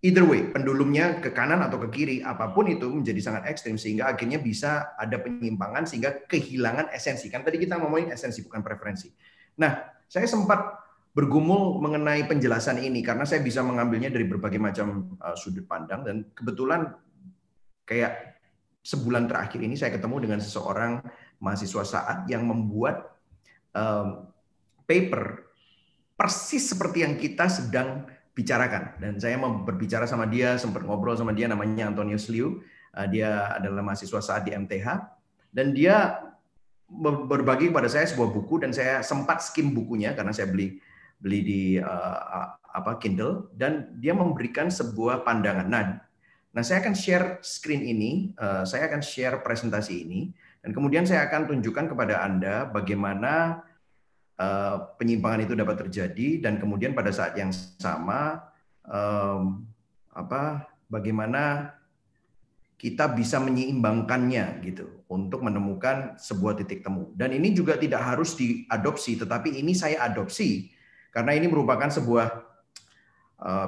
either way, pendulumnya ke kanan atau ke kiri, apapun itu menjadi sangat ekstrim sehingga akhirnya bisa ada penyimpangan sehingga kehilangan esensi. Kan tadi kita ngomongin esensi bukan preferensi. Nah, saya sempat bergumul mengenai penjelasan ini karena saya bisa mengambilnya dari berbagai macam sudut pandang, dan kebetulan kayak sebulan terakhir ini saya ketemu dengan seseorang mahasiswa saat yang membuat paper persis seperti yang kita sedang bicarakan, dan saya mau berbicara sama dia, sempat ngobrol sama dia, namanya Antonius Liu. Dia adalah mahasiswa saat di MTH, dan dia berbagi kepada saya sebuah buku, dan saya sempat skim bukunya karena saya beli di Kindle, dan dia memberikan sebuah pandangan. Nah, saya akan share screen ini, saya akan share presentasi ini, dan kemudian saya akan tunjukkan kepada Anda bagaimana penyimpangan itu dapat terjadi, dan kemudian pada saat yang sama bagaimana kita bisa menyeimbangkannya gitu untuk menemukan sebuah titik temu. Dan ini juga tidak harus diadopsi, tetapi ini saya adopsi karena ini merupakan sebuah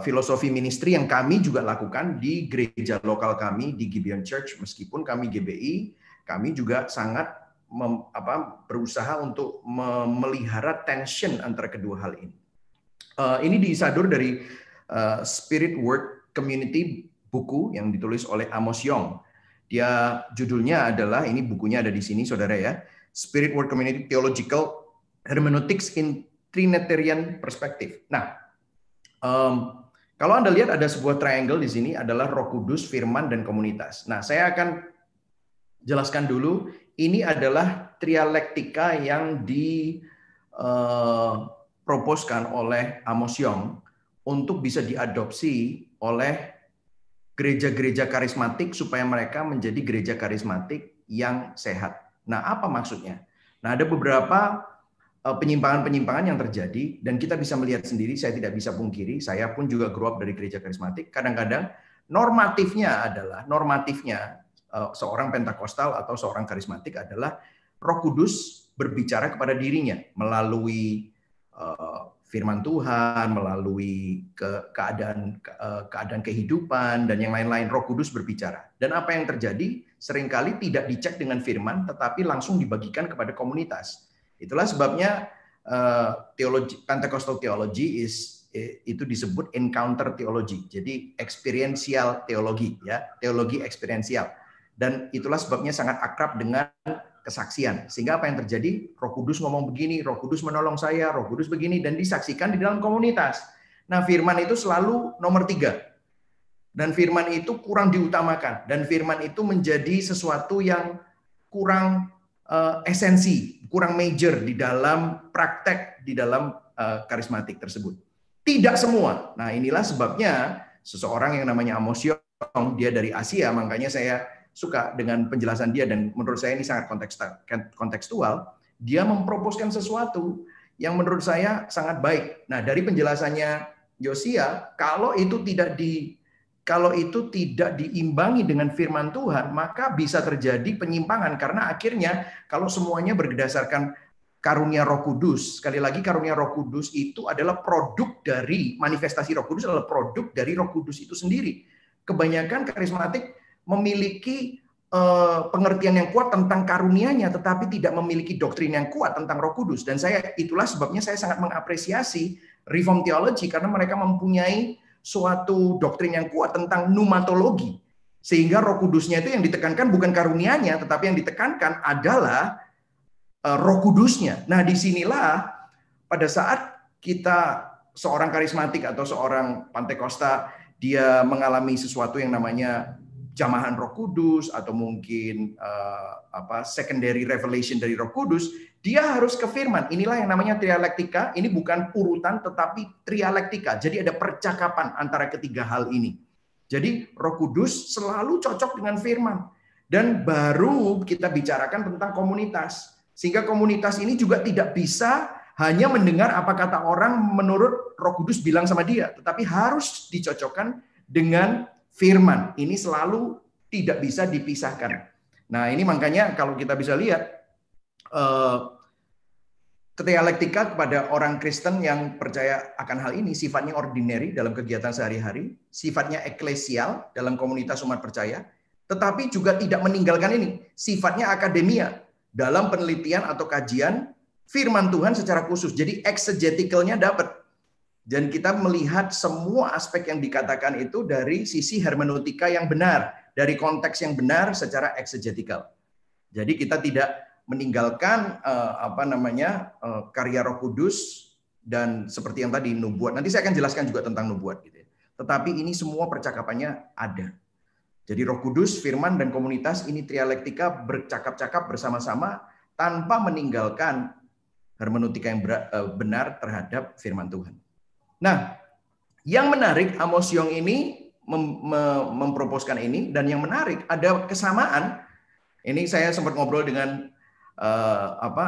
filosofi ministry yang kami juga lakukan di gereja lokal kami di Gibeon Church. Meskipun kami GBI, kami juga sangat berusaha untuk memelihara tension antara kedua hal ini. Ini disadur dari Spirit Word Community, buku yang ditulis oleh Amos Yong. Dia judulnya adalah, ini bukunya ada di sini saudara ya, Spirit Word Community Theological Hermeneutics in Trinitarian Perspective. Nah, kalau Anda lihat ada sebuah triangle di sini adalah Roh Kudus, Firman, dan komunitas. Nah, saya akan jelaskan dulu. Ini adalah trialektika yang diproposkan oleh Amos Yong untuk bisa diadopsi oleh gereja-gereja karismatik supaya mereka menjadi gereja karismatik yang sehat. Nah, apa maksudnya? Nah, ada beberapa penyimpangan-penyimpangan yang terjadi dan kita bisa melihat sendiri, saya tidak bisa pungkiri, saya pun juga grow up dari gereja karismatik. Kadang-kadang normatifnya seorang Pentakostal atau seorang karismatik adalah Roh Kudus berbicara kepada dirinya melalui firman Tuhan, melalui keadaan kehidupan dan yang lain-lain. Roh Kudus berbicara. Dan apa yang terjadi seringkali tidak dicek dengan firman, tetapi langsung dibagikan kepada komunitas. Itulah sebabnya Pentecostal theology itu disebut encounter theology. Jadi experiential teologi, ya, teologi eksperiensial. Dan itulah sebabnya sangat akrab dengan kesaksian. Sehingga apa yang terjadi? Roh Kudus ngomong begini, Roh Kudus menolong saya, Roh Kudus begini, dan disaksikan di dalam komunitas. Nah, firman itu selalu nomor 3. Dan firman itu kurang diutamakan. Dan firman itu menjadi sesuatu yang kurang esensi, kurang major di dalam praktek, di dalam karismatik tersebut. Tidak semua. Nah, inilah sebabnya seseorang yang namanya Amos Yong, dia dari Asia, makanya saya suka dengan penjelasan dia, dan menurut saya ini sangat kontekstual. Dia memproposkan sesuatu yang menurut saya sangat baik. Nah, dari penjelasannya Yosia, kalau itu tidak diimbangi dengan firman Tuhan, maka bisa terjadi penyimpangan, karena akhirnya kalau semuanya berdasarkan karunia Roh Kudus, sekali lagi karunia Roh Kudus itu adalah produk dari manifestasi Roh Kudus, adalah produk dari Roh Kudus itu sendiri. Kebanyakan karismatik memiliki pengertian yang kuat tentang karunia-Nya, tetapi tidak memiliki doktrin yang kuat tentang Roh Kudus. Dan itulah sebabnya saya sangat mengapresiasi Reformed Theology, karena mereka mempunyai suatu doktrin yang kuat tentang pneumatologi, sehingga Roh Kudusnya itu yang ditekankan bukan karunia-Nya, tetapi yang ditekankan adalah Roh Kudusnya. Nah, disinilah pada saat kita seorang karismatik atau seorang Pantekosta, dia mengalami sesuatu yang namanya jamahan Roh Kudus atau mungkin secondary revelation dari Roh Kudus, dia harus ke firman. Inilah yang namanya trialektika. Ini bukan urutan tetapi trialektika. Jadi ada percakapan antara ketiga hal ini. Jadi Roh Kudus selalu cocok dengan firman. Dan baru kita bicarakan tentang komunitas. Sehingga komunitas ini juga tidak bisa hanya mendengar apa kata orang menurut Roh Kudus bilang sama dia, tetapi harus dicocokkan dengan firman. Ini selalu tidak bisa dipisahkan. Nah, ini makanya kalau kita bisa lihat trialektika kepada orang Kristen yang percaya akan hal ini sifatnya ordinary dalam kegiatan sehari-hari, sifatnya eklesial dalam komunitas umat percaya, tetapi juga tidak meninggalkan ini, sifatnya akademia dalam penelitian atau kajian firman Tuhan secara khusus. Jadi exegetical-nya dapat. Dan kita melihat semua aspek yang dikatakan itu dari sisi hermeneutika yang benar, dari konteks yang benar secara exegetical. Jadi kita tidak meninggalkan karya Roh Kudus dan seperti yang tadi nubuat. Nanti saya akan jelaskan juga tentang nubuat gitu ya. Tetapi ini semua percakapannya ada. Jadi Roh Kudus, firman dan komunitas ini trialektika bercakap-cakap bersama-sama tanpa meninggalkan hermeneutika yang benar terhadap firman Tuhan. Nah, yang menarik Amos Yong ini memproposkan ini, dan yang menarik ada kesamaan. Ini saya sempat ngobrol dengan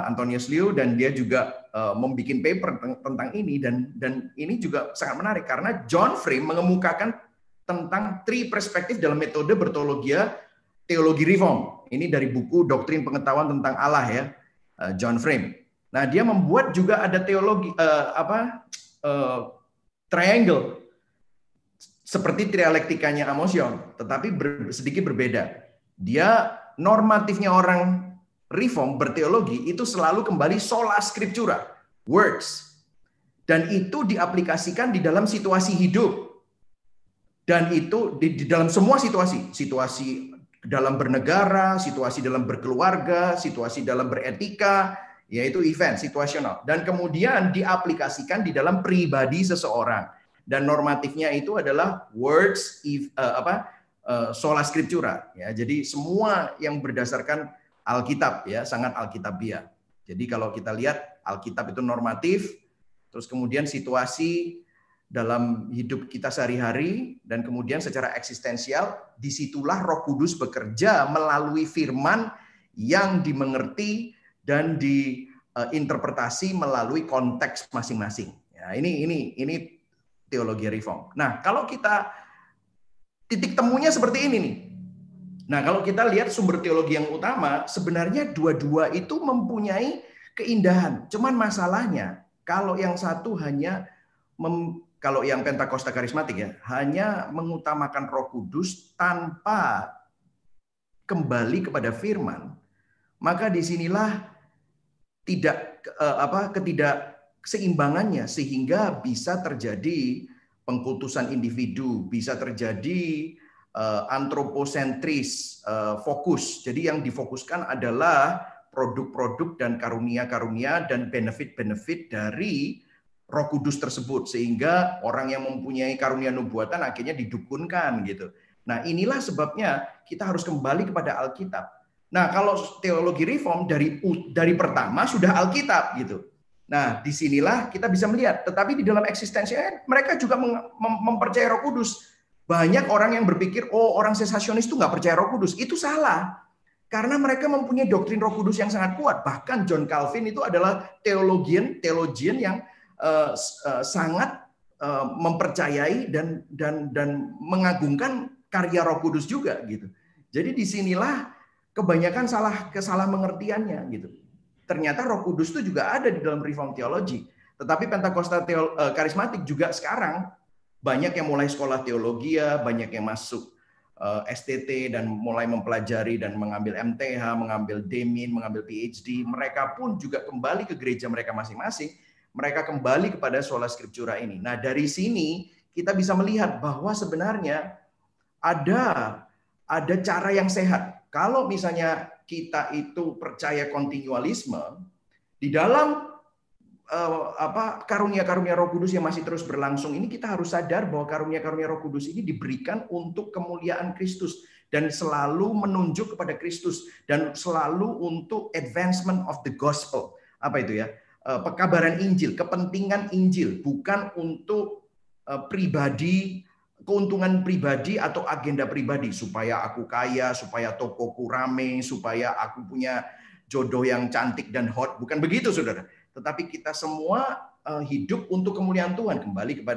Antonius Liu, dan dia juga membuat paper tentang ini, dan ini juga sangat menarik karena John Frame mengemukakan tentang 3 perspektif dalam metode berteologia teologi reform. Ini dari buku Doktrin Pengetahuan tentang Allah ya, John Frame. Nah, dia membuat juga ada teologi triangle seperti trialektikanya Amos Yong, tetapi sedikit berbeda. Dia normatifnya orang reform berteologi itu selalu kembali sola scriptura, words. Dan itu diaplikasikan di dalam situasi hidup. Dan itu di dalam semua situasi. Situasi dalam bernegara, situasi dalam berkeluarga, situasi dalam beretika, yaitu event, situasional. Dan kemudian diaplikasikan di dalam pribadi seseorang. Dan normatifnya itu adalah words, sola scriptura. Ya, jadi semua yang berdasarkan Alkitab, ya, sangat alkitabiah. Jadi kalau kita lihat Alkitab itu normatif, terus kemudian situasi dalam hidup kita sehari-hari, dan kemudian secara eksistensial, disitulah Roh Kudus bekerja melalui firman yang dimengerti dan diinterpretasi melalui konteks masing-masing. Ya, ini teologi reform. Nah, kalau kita titik temunya seperti ini nih. Nah, kalau kita lihat sumber teologi yang utama, sebenarnya dua-dua itu mempunyai keindahan. Cuman masalahnya, kalau yang satu hanya kalau yang Pentakosta karismatik ya, hanya mengutamakan Roh Kudus tanpa kembali kepada firman, maka disinilah ketidakseimbangannya, sehingga bisa terjadi pengkultusan individu, bisa terjadi antroposentris, fokus. Jadi yang difokuskan adalah produk-produk dan karunia-karunia dan benefit-benefit dari Roh Kudus tersebut, sehingga orang yang mempunyai karunia nubuatan akhirnya didukunkan gitu. Nah, inilah sebabnya kita harus kembali kepada Alkitab. Nah, kalau teologi reform dari pertama sudah Alkitab gitu. Nah, disinilah kita bisa melihat. Tetapi di dalam eksistensinya mereka juga mempercayai Roh Kudus. Banyak orang yang berpikir, oh orang sesasionis itu nggak percaya Roh Kudus. Itu salah. Karena mereka mempunyai doktrin Roh Kudus yang sangat kuat. Bahkan John Calvin itu adalah teologian yang sangat mempercayai dan mengagungkan karya Roh Kudus juga gitu. Jadi disinilah kebanyakan kesalah mengertiannya gitu. Ternyata Roh Kudus itu juga ada di dalam Reform Theology. Tetapi Pentakosta karismatik juga sekarang banyak yang mulai sekolah teologi, banyak yang masuk STT dan mulai mempelajari dan mengambil MTH, mengambil DMin, mengambil PhD. Mereka pun juga kembali ke gereja mereka masing-masing. Mereka kembali kepada sola scriptura ini. Nah, dari sini kita bisa melihat bahwa sebenarnya ada cara yang sehat. Kalau misalnya kita itu percaya kontinualisme di dalam karunia-karunia Roh Kudus yang masih terus berlangsung ini, kita harus sadar bahwa karunia-karunia Roh Kudus ini diberikan untuk kemuliaan Kristus dan selalu menunjuk kepada Kristus dan selalu untuk advancement of the gospel. Apa itu ya? Pekabaran Injil, kepentingan Injil, bukan untuk keuntungan pribadi atau agenda pribadi, supaya aku kaya, supaya tokoku rame, supaya aku punya jodoh yang cantik dan hot. Bukan begitu, saudara. Tetapi kita semua hidup untuk kemuliaan Tuhan, kembali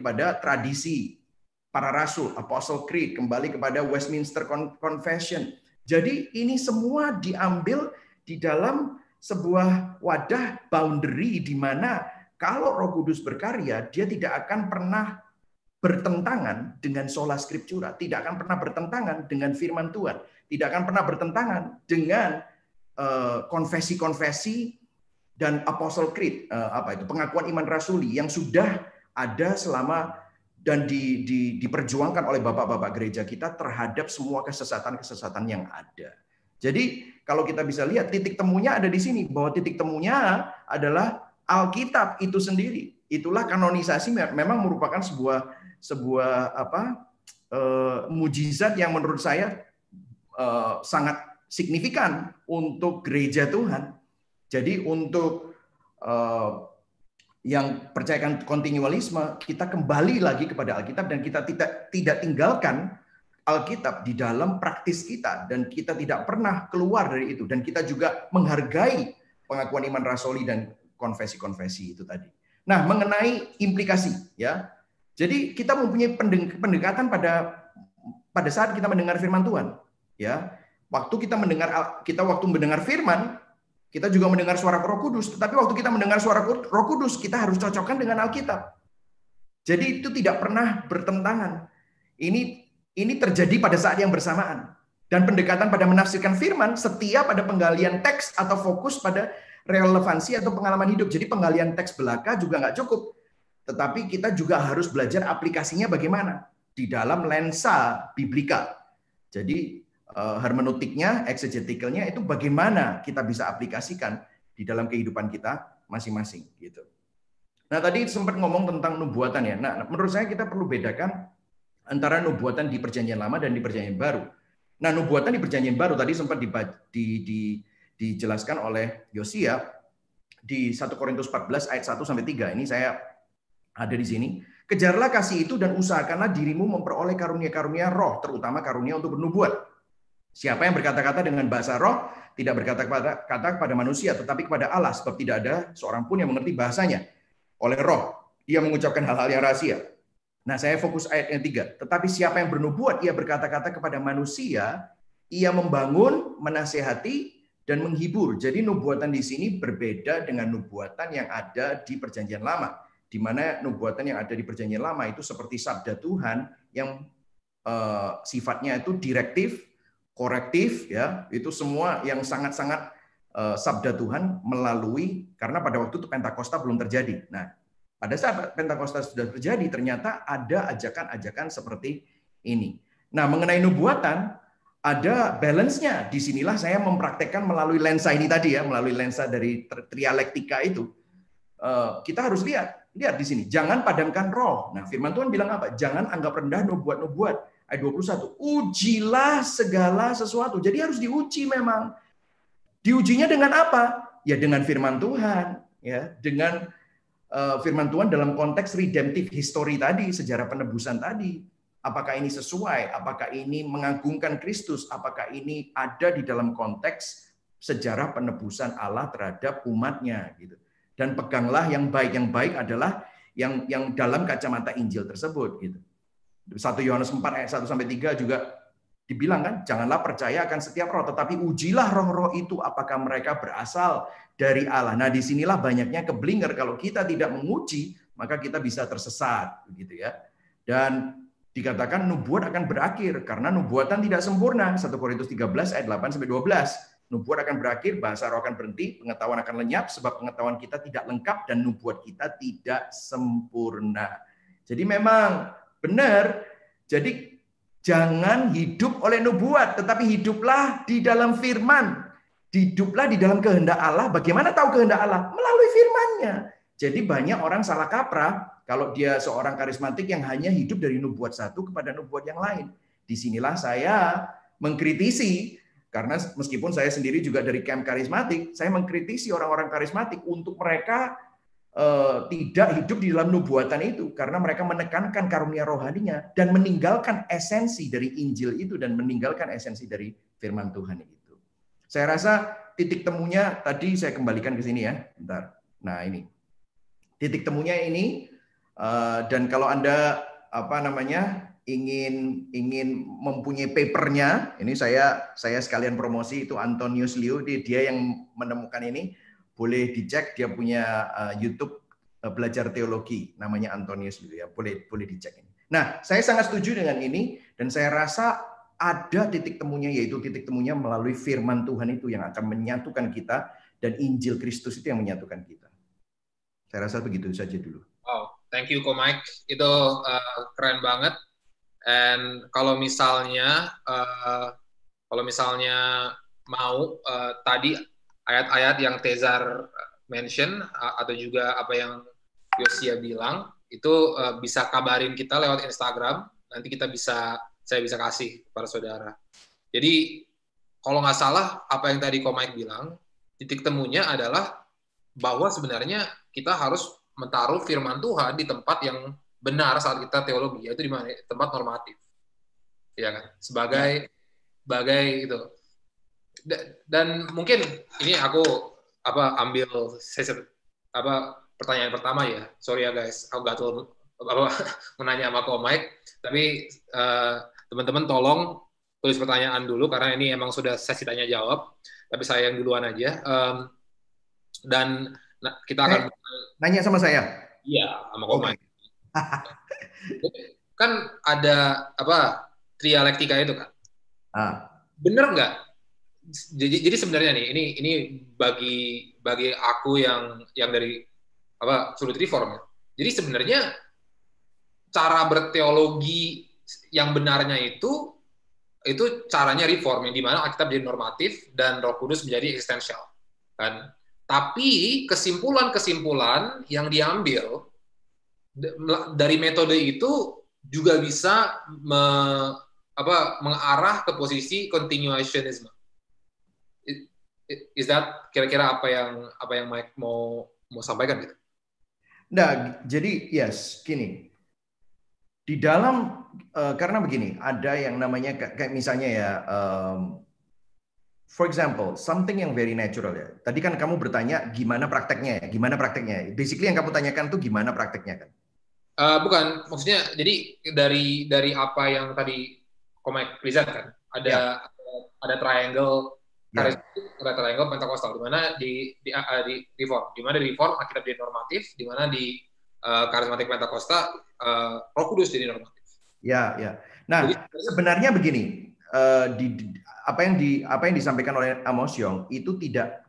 kepada tradisi para rasul, Apostle Creed, kembali kepada Westminster Confession. Jadi ini semua diambil di dalam sebuah wadah boundary di mana kalau Roh Kudus berkarya, dia tidak akan pernah bertentangan dengan sola scriptura, tidak akan pernah bertentangan dengan firman Tuhan, tidak akan pernah bertentangan dengan konfesi-konfesi dan Apostle Creed, pengakuan iman rasuli yang sudah ada selama dan diperjuangkan oleh bapak-bapak gereja kita terhadap semua kesesatan-kesesatan yang ada. Jadi kalau kita bisa lihat titik temunya ada di sini, bahwa titik temunya adalah Alkitab itu sendiri. Itulah kanonisasi memang merupakan sebuah mujizat yang menurut saya sangat signifikan untuk gereja Tuhan. Jadi untuk yang percayakan kontinualisme, kita kembali lagi kepada Alkitab dan kita tidak tinggalkan Alkitab di dalam praktis kita, dan kita tidak pernah keluar dari itu, dan kita juga menghargai pengakuan iman rasuli dan konfesi-konfesi itu tadi. Nah, mengenai implikasi ya. Jadi kita mempunyai pendekatan pada saat kita mendengar firman Tuhan ya. Waktu kita mendengar firman, kita juga mendengar suara Roh Kudus, tetapi waktu kita mendengar suara Roh Kudus, kita harus cocokkan dengan Alkitab. Jadi itu tidak pernah bertentangan. Ini terjadi pada saat yang bersamaan. Dan pendekatan pada menafsirkan firman setiap ada penggalian teks atau fokus pada relevansi atau pengalaman hidup. Jadi penggalian teks belaka juga nggak cukup. Tetapi kita juga harus belajar aplikasinya bagaimana di dalam lensa biblikal. Jadi hermeneutiknya, exegetikalnya itu bagaimana kita bisa aplikasikan di dalam kehidupan kita masing-masing gitu. Nah, tadi sempat ngomong tentang nubuatan ya. Nah, menurut saya kita perlu bedakan antara nubuatan di Perjanjian Lama dan di Perjanjian Baru. Nah, nubuatan di Perjanjian Baru tadi sempat dijelaskan oleh Yosia di 1 Korintus 14 ayat 1 sampai 3. Ini saya ada di sini. Kejarlah kasih itu dan usahakanlah dirimu memperoleh karunia-karunia roh, terutama karunia untuk bernubuat. Siapa yang berkata-kata dengan bahasa roh tidak berkata-kata kepada manusia, tetapi kepada Allah, sebab tidak ada seorang pun yang mengerti bahasanya. Oleh roh, ia mengucapkan hal-hal yang rahasia. Nah, saya fokus ayat yang 3. Tetapi siapa yang bernubuat, ia berkata-kata kepada manusia, ia membangun, menasehati, dan menghibur. Jadi nubuatan di sini berbeda dengan nubuatan yang ada di Perjanjian Lama, di mana nubuatan yang ada di Perjanjian Lama itu seperti sabda Tuhan yang sifatnya itu direktif, korektif, ya, itu semua yang sangat-sangat sabda Tuhan melalui, karena pada waktu itu Pentakosta belum terjadi. Nah, pada saat Pentakosta sudah terjadi, ternyata ada ajakan-ajakan seperti ini. Nah, mengenai nubuatan, ada balance-nya. Disinilah saya mempraktekkan melalui lensa ini tadi ya, melalui lensa dari trialektika itu. Kita harus lihat di sini. Jangan padamkan roh. Nah, firman Tuhan bilang apa? Jangan anggap rendah nubuat-nubuat. Ayat 21. Ujilah segala sesuatu. Jadi harus diuji memang. Diujinya dengan apa? Ya dengan firman Tuhan. Ya, dengan firman Tuhan dalam konteks redemptive history tadi, sejarah penebusan tadi. Apakah ini sesuai? Apakah ini mengagungkan Kristus? Apakah ini ada di dalam konteks sejarah penebusan Allah terhadap umatnya? Gitu. Dan peganglah yang baik. Yang baik adalah yang dalam kacamata Injil tersebut. Gitu. 1 Yohanes 4 ayat 1-3 juga dibilang kan, janganlah percaya akan setiap roh, tetapi ujilah roh-roh itu apakah mereka berasal dari Allah. Nah, disinilah banyaknya keblinger. Kalau kita tidak menguji, maka kita bisa tersesat, begitu ya. Dan dikatakan nubuat akan berakhir karena nubuatan tidak sempurna. 1 Korintus 13 ayat 8-12. Nubuat akan berakhir, bahasa roh akan berhenti, pengetahuan akan lenyap sebab pengetahuan kita tidak lengkap dan nubuat kita tidak sempurna. Jadi memang benar. Jadi jangan hidup oleh nubuat, tetapi hiduplah di dalam firman. Hiduplah di dalam kehendak Allah. Bagaimana tahu kehendak Allah? Melalui firman-Nya. Jadi banyak orang salah kaprah kalau dia seorang karismatik yang hanya hidup dari nubuat satu kepada nubuat yang lain. Disinilah saya mengkritisi, karena meskipun saya sendiri juga dari camp karismatik, saya mengkritisi orang-orang karismatik untuk mereka tidak hidup di dalam nubuatan itu, karena mereka menekankan karunia rohaninya dan meninggalkan esensi dari Injil itu dan meninggalkan esensi dari firman Tuhan itu. Saya rasa titik temunya tadi saya kembalikan ke sini ya, bentar. Nah ini titik temunya ini, dan kalau Anda ingin mempunyai papernya, ini saya sekalian promosi, itu Antonius Liu, dia yang menemukan ini, boleh dicek, dia punya YouTube belajar teologi, namanya Antonius Liu ya, boleh dicek ini. Nah, saya sangat setuju dengan ini, dan saya rasa ada titik temunya, yaitu titik temunya melalui firman Tuhan itu yang akan menyatukan kita, dan Injil Kristus itu yang menyatukan kita. Saya rasa begitu saja dulu. Wow, thank you Ko Mike. Itu keren banget. And kalau misalnya mau tadi ayat-ayat yang Tezar mention atau juga apa yang Yosia bilang itu bisa kabarin kita lewat Instagram. Nanti saya bisa kasih kepada saudara. Jadi kalau nggak salah apa yang tadi Ko Mike bilang, titik temunya adalah bahwa sebenarnya kita harus menaruh firman Tuhan di tempat yang benar saat kita teologi, yaitu di mana? Tempat normatif, ya kan? Sebagai itu. Dan mungkin ini aku ambil sesi pertanyaan pertama ya. Sorry ya guys, aku gatel menanya sama Ko Mike, tapi teman-teman tolong tulis pertanyaan dulu karena ini emang sudah sesi tanya jawab. Tapi saya yang duluan aja. Dan kita akan nanya sama saya. Iya, sama Ko Mike. Kan ada trialektika itu kan. Bener nggak? Jadi sebenarnya nih ini bagi aku yang dari sudut reform. Jadi sebenarnya cara berteologi yang benarnya itu caranya reform, yang dimana Alkitab jadi normatif dan Roh Kudus menjadi eksistensial, kan? Tapi kesimpulan-kesimpulan yang diambil dari metode itu juga bisa mengarah ke posisi continuationism. Is that kira-kira apa yang Mike mau sampaikan gitu? Nah, jadi gini. Di dalam karena begini, ada yang namanya kayak misalnya ya for example, something yang very natural ya. Tadi kan kamu bertanya gimana prakteknya ya, gimana prakteknya. Basically yang kamu tanyakan tuh gimana prakteknya kan? Bukan, maksudnya jadi dari apa yang tadi Komek present kan, ada triangle karismatik, ada triangle Pentakosta, di mana di reform, di mana di reform Alkitab jadi normatif, di mana di karismatik Pentakosta Roh Kudus jadi normatif. Ya. Nah, jadi, sebenarnya begini, apa yang disampaikan oleh Amos Yong itu tidak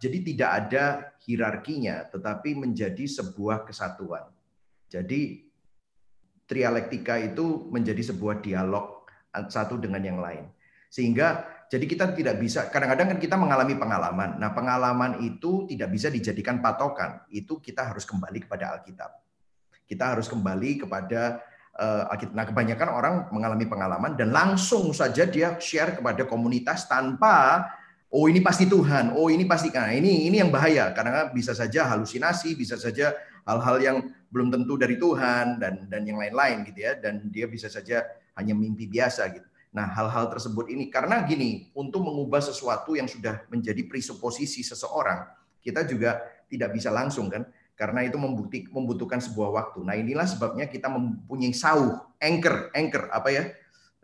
ada hierarkinya, tetapi menjadi sebuah kesatuan. Jadi trialektika itu menjadi sebuah dialog satu dengan yang lain. Sehingga jadi kita tidak bisa, kadang-kadang kan kita mengalami pengalaman. Nah, pengalaman itu tidak bisa dijadikan patokan. Itu kita harus kembali kepada Alkitab. Kita harus kembali kepada Alkitab. Nah, kebanyakan orang mengalami pengalaman dan langsung saja dia share kepada komunitas tanpa oh ini pasti Tuhan, oh ini pasti, nah ini yang bahaya karena bisa saja halusinasi, bisa saja hal-hal yang belum tentu dari Tuhan dan yang lain-lain gitu ya, dan dia bisa saja hanya mimpi biasa gitu. Nah, hal-hal tersebut ini karena gini, untuk mengubah sesuatu yang sudah menjadi presuposisi seseorang, kita juga tidak bisa langsung kan, karena itu membutuhkan sebuah waktu. Nah, inilah sebabnya kita mempunyai sauh, anchor apa ya?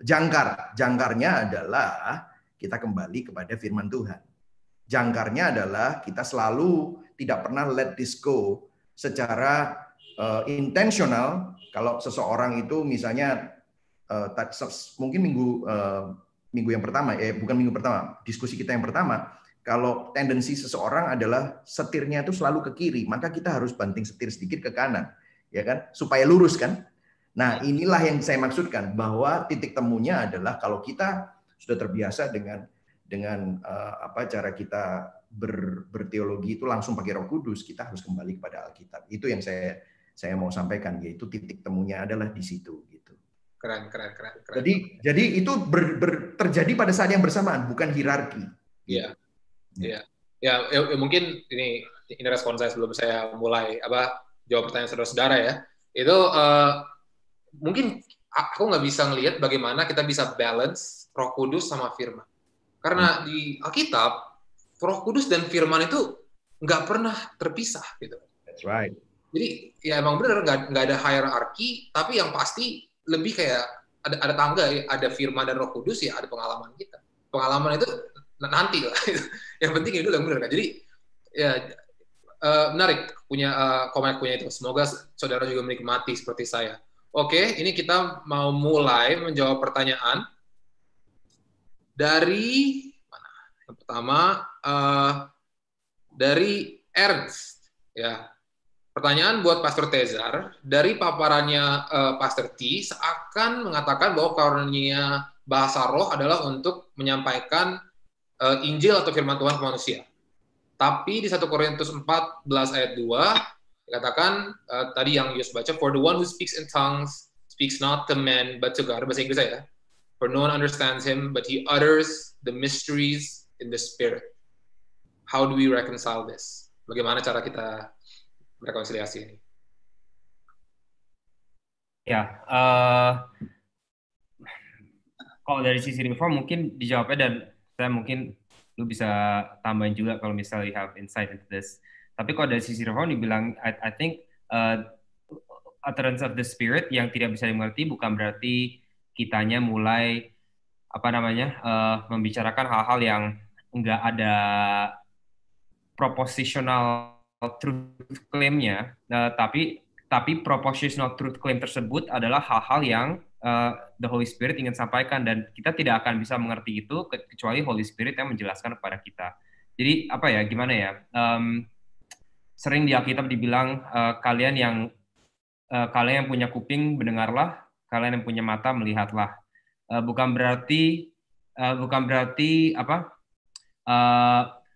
Jangkarnya adalah kita kembali kepada firman Tuhan. Jangkarnya adalah kita selalu tidak pernah let this go secara intensional. Kalau seseorang itu misalnya mungkin minggu yang pertama, bukan minggu pertama, diskusi kita yang pertama, kalau tendensi seseorang adalah setirnya itu selalu ke kiri, maka kita harus banting setir sedikit ke kanan, ya kan, supaya lurus kan. Nah, inilah yang saya maksudkan bahwa titik temunya adalah kalau kita sudah terbiasa dengan cara kita berteologi itu langsung pakai Roh Kudus, kita harus kembali kepada Alkitab. Itu yang saya mau sampaikan, yaitu titik temunya adalah di situ gitu. Keren. Jadi itu terjadi pada saat yang bersamaan, bukan hierarki. Iya. Mungkin ini respon saya sebelum saya mulai jawab pertanyaan saudara-saudara ya. Itu mungkin aku nggak bisa ngelihat bagaimana kita bisa balance Roh Kudus sama Firman. Karena di Alkitab Roh Kudus dan Firman itu nggak pernah terpisah gitu. That's right. Jadi ya emang benar nggak ada hierarki, tapi yang pasti lebih kayak ada tangga, ada Firman dan Roh Kudus ya ada pengalaman kita. Pengalaman itu nanti lah. Yang penting itu yang benar kan. Jadi ya menarik Komek punya itu. Semoga saudara juga menikmati seperti saya. Oke, ini kita mau mulai menjawab pertanyaan dari mana? Yang pertama dari Ernst ya. Pertanyaan buat Pastor Tezar, dari paparannya Pastor T seakan mengatakan bahwa karunia bahasa roh adalah untuk menyampaikan Injil atau firman Tuhan ke manusia. Tapi di 1 Korintus 14 ayat 2 dikatakan tadi yang Yus baca, for the one who speaks in tongues speaks not to men but to God. Bahasa Inggris saya. For no one understands him, but he utters the mysteries in the spirit. How do we reconcile this? Bagaimana cara kita rekonsiliasi ini? Ya, kalau dari sisi reform mungkin dijawabnya, dan saya mungkin lu bisa tambahin juga kalau misalnya you have insight into this. Tapi kalau dari sisi reform dibilang, I think utterance of the spirit yang tidak bisa dimengerti bukan berarti kitanya mulai membicarakan hal-hal yang enggak ada propositional truth claim-nya, tapi propositional truth claim tersebut adalah hal-hal yang the Holy Spirit ingin sampaikan, dan kita tidak akan bisa mengerti itu kecuali Holy Spirit yang menjelaskan kepada kita. Jadi gimana ya? Sering di Alkitab dibilang kalian yang punya kuping mendengarlah, kalian yang punya mata melihatlah. Bukan berarti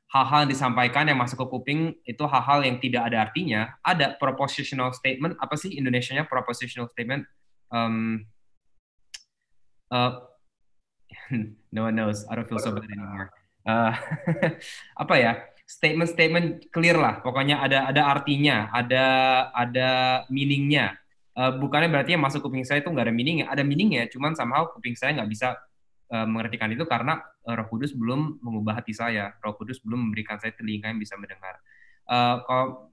hal-hal yang disampaikan yang masuk ke kuping itu hal-hal yang tidak ada artinya. Ada propositional statement. Apa sih Indonesianya propositional statement? No one knows. I don't feel so bad anymore. Statement clear lah. Pokoknya ada artinya, ada meaningnya. Bukannya berarti yang masuk kuping saya itu nggak ada meaningnya. Ada meaningnya, cuman somehow kuping saya nggak bisa mengertikan itu karena Roh Kudus belum mengubah hati saya, Roh Kudus belum memberikan saya telinga yang bisa mendengar. Kalau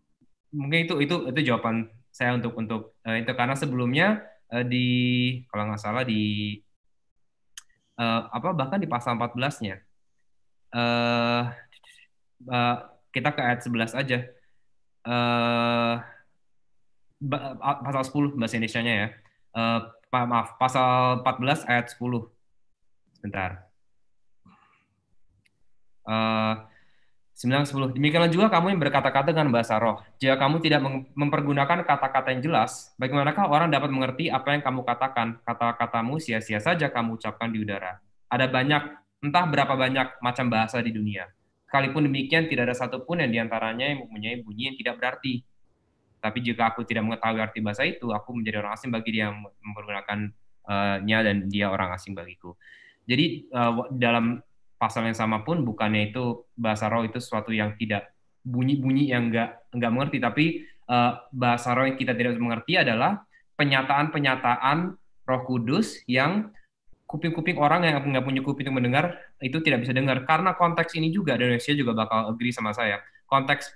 mungkin itu jawaban saya untuk itu, karena sebelumnya kalau nggak salah di bahkan di pasal 14-nya kita ke ayat 11 aja. Pasal 10 bahasa Indonesianya ya. Maaf, pasal 14 ayat 10. Sebentar. 9-10. Demikianlah juga kamu yang berkata-kata dengan bahasa roh. Jika kamu tidak mempergunakan kata-kata yang jelas, bagaimanakah orang dapat mengerti apa yang kamu katakan? Kata-katamu sia-sia saja kamu ucapkan di udara. Ada entah berapa banyak macam bahasa di dunia. Sekalipun demikian, tidak ada satupun yang diantaranya yang mempunyai bunyi yang tidak berarti. Tapi jika aku tidak mengetahui arti bahasa itu, aku menjadi orang asing bagi dia yang mempergunakannya, dan dia orang asing bagiku. Jadi dalam pasal yang sama pun bukannya itu bahasa roh itu sesuatu yang tidak bunyi-bunyi yang enggak mengerti, tapi bahasa roh yang kita tidak mengerti adalah penyataan-penyataan Roh Kudus yang kuping-kuping orang yang nggak punya kuping untuk mendengar itu tidak bisa dengar. Karena konteks ini juga, Indonesia juga bakal agree sama saya. Konteks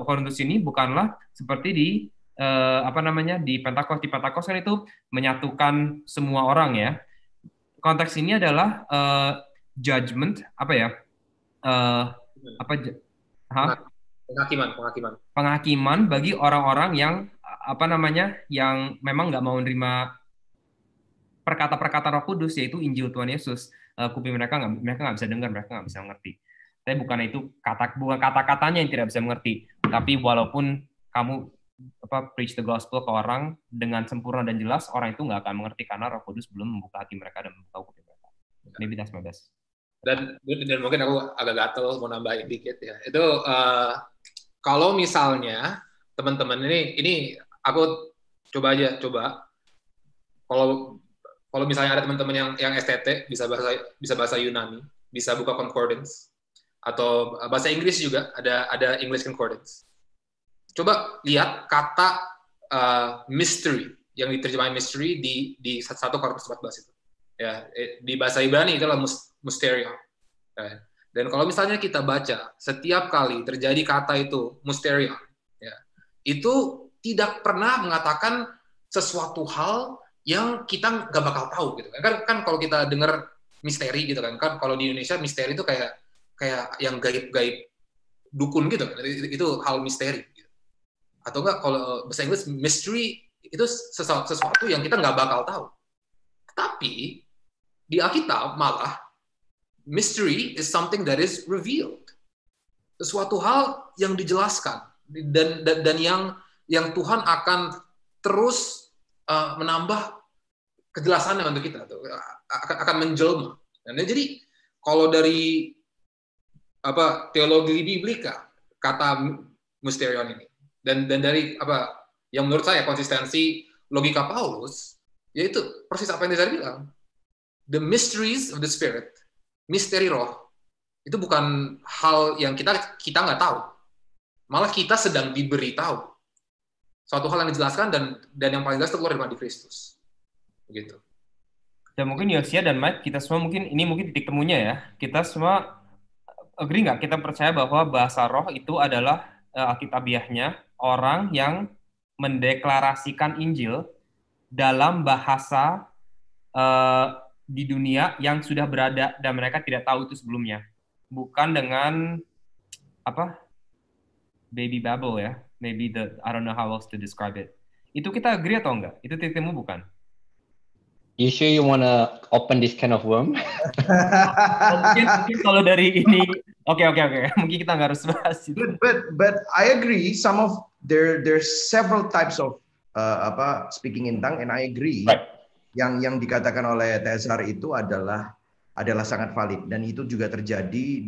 Korintus ini bukanlah seperti di di Pentakosta. Di Pentakosta kan itu menyatukan semua orang ya. Konteks ini adalah judgment penghakiman bagi orang-orang yang yang memang nggak mau menerima perkata-perkata Roh Kudus, yaitu Injil Tuhan Yesus. Kuping mereka nggak bisa dengar, mereka nggak bisa mengerti. Tapi bukan itu bukan kata-katanya yang tidak bisa mengerti, tapi walaupun kamu preach the gospel ke orang dengan sempurna dan jelas, orang itu nggak akan mengerti karena Roh Kudus belum membuka hati mereka dan membuka kuping mereka. Maybe that's my best. Dan mungkin aku agak gatel mau nambahin dikit ya. Itu kalau misalnya teman-teman ini aku coba kalau misalnya ada teman-teman yang STT bisa bahasa Yunani, bisa buka concordance, atau bahasa Inggris juga ada English concordance. Coba lihat kata mystery yang diterjemahin mystery di 1 Korintus 14 itu. Ya, di bahasa Ibrani itulah mysterion. Dan kalau misalnya kita baca setiap kali terjadi kata itu mysterion, ya, itu tidak pernah mengatakan sesuatu hal yang kita nggak bakal tahu gitu kan kalau kita dengar misteri gitu kan kalau di Indonesia misteri itu kayak yang gaib-gaib dukun gitu kan, itu hal misteri gitu. Atau enggak kalau bahasa Inggris mystery itu sesuatu yang kita nggak bakal tahu. Tapi di Alkitab malah mystery is something that is revealed, sesuatu hal yang dijelaskan dan yang Tuhan akan terus menambah kejelasannya untuk kita, akan menjelma. Dan jadi kalau dari teologi biblika kata mysterion ini dan dari yang menurut saya konsistensi logika Paulus, yaitu persis apa yang saya bilang, the mysteries of the Spirit, misteri roh itu bukan hal yang kita nggak tahu, malah kita sedang diberitahu suatu hal yang dijelaskan dan yang paling jelas itu keluar dari Kristus. Begitu. Dan mungkin Yosia dan Mike, kita semua mungkin titik temunya ya. Kita semua agree nggak? Kita percaya bahwa bahasa roh itu adalah alkitabiahnya orang yang mendeklarasikan Injil dalam bahasa di dunia yang sudah berada dan mereka tidak tahu itu sebelumnya. Bukan dengan baby babble ya. Maybe I don't know how else to describe it. Itu kita agree atau enggak? Itu titik temu bukan? You sure you wanna open this kind of worm? mungkin kalau dari ini, oke. Mungkin kita nggak harus bahas itu. But I agree. Some of there's several types of speaking in tongue, and I agree. Right. Yang dikatakan oleh Tesar itu adalah sangat valid, dan itu juga terjadi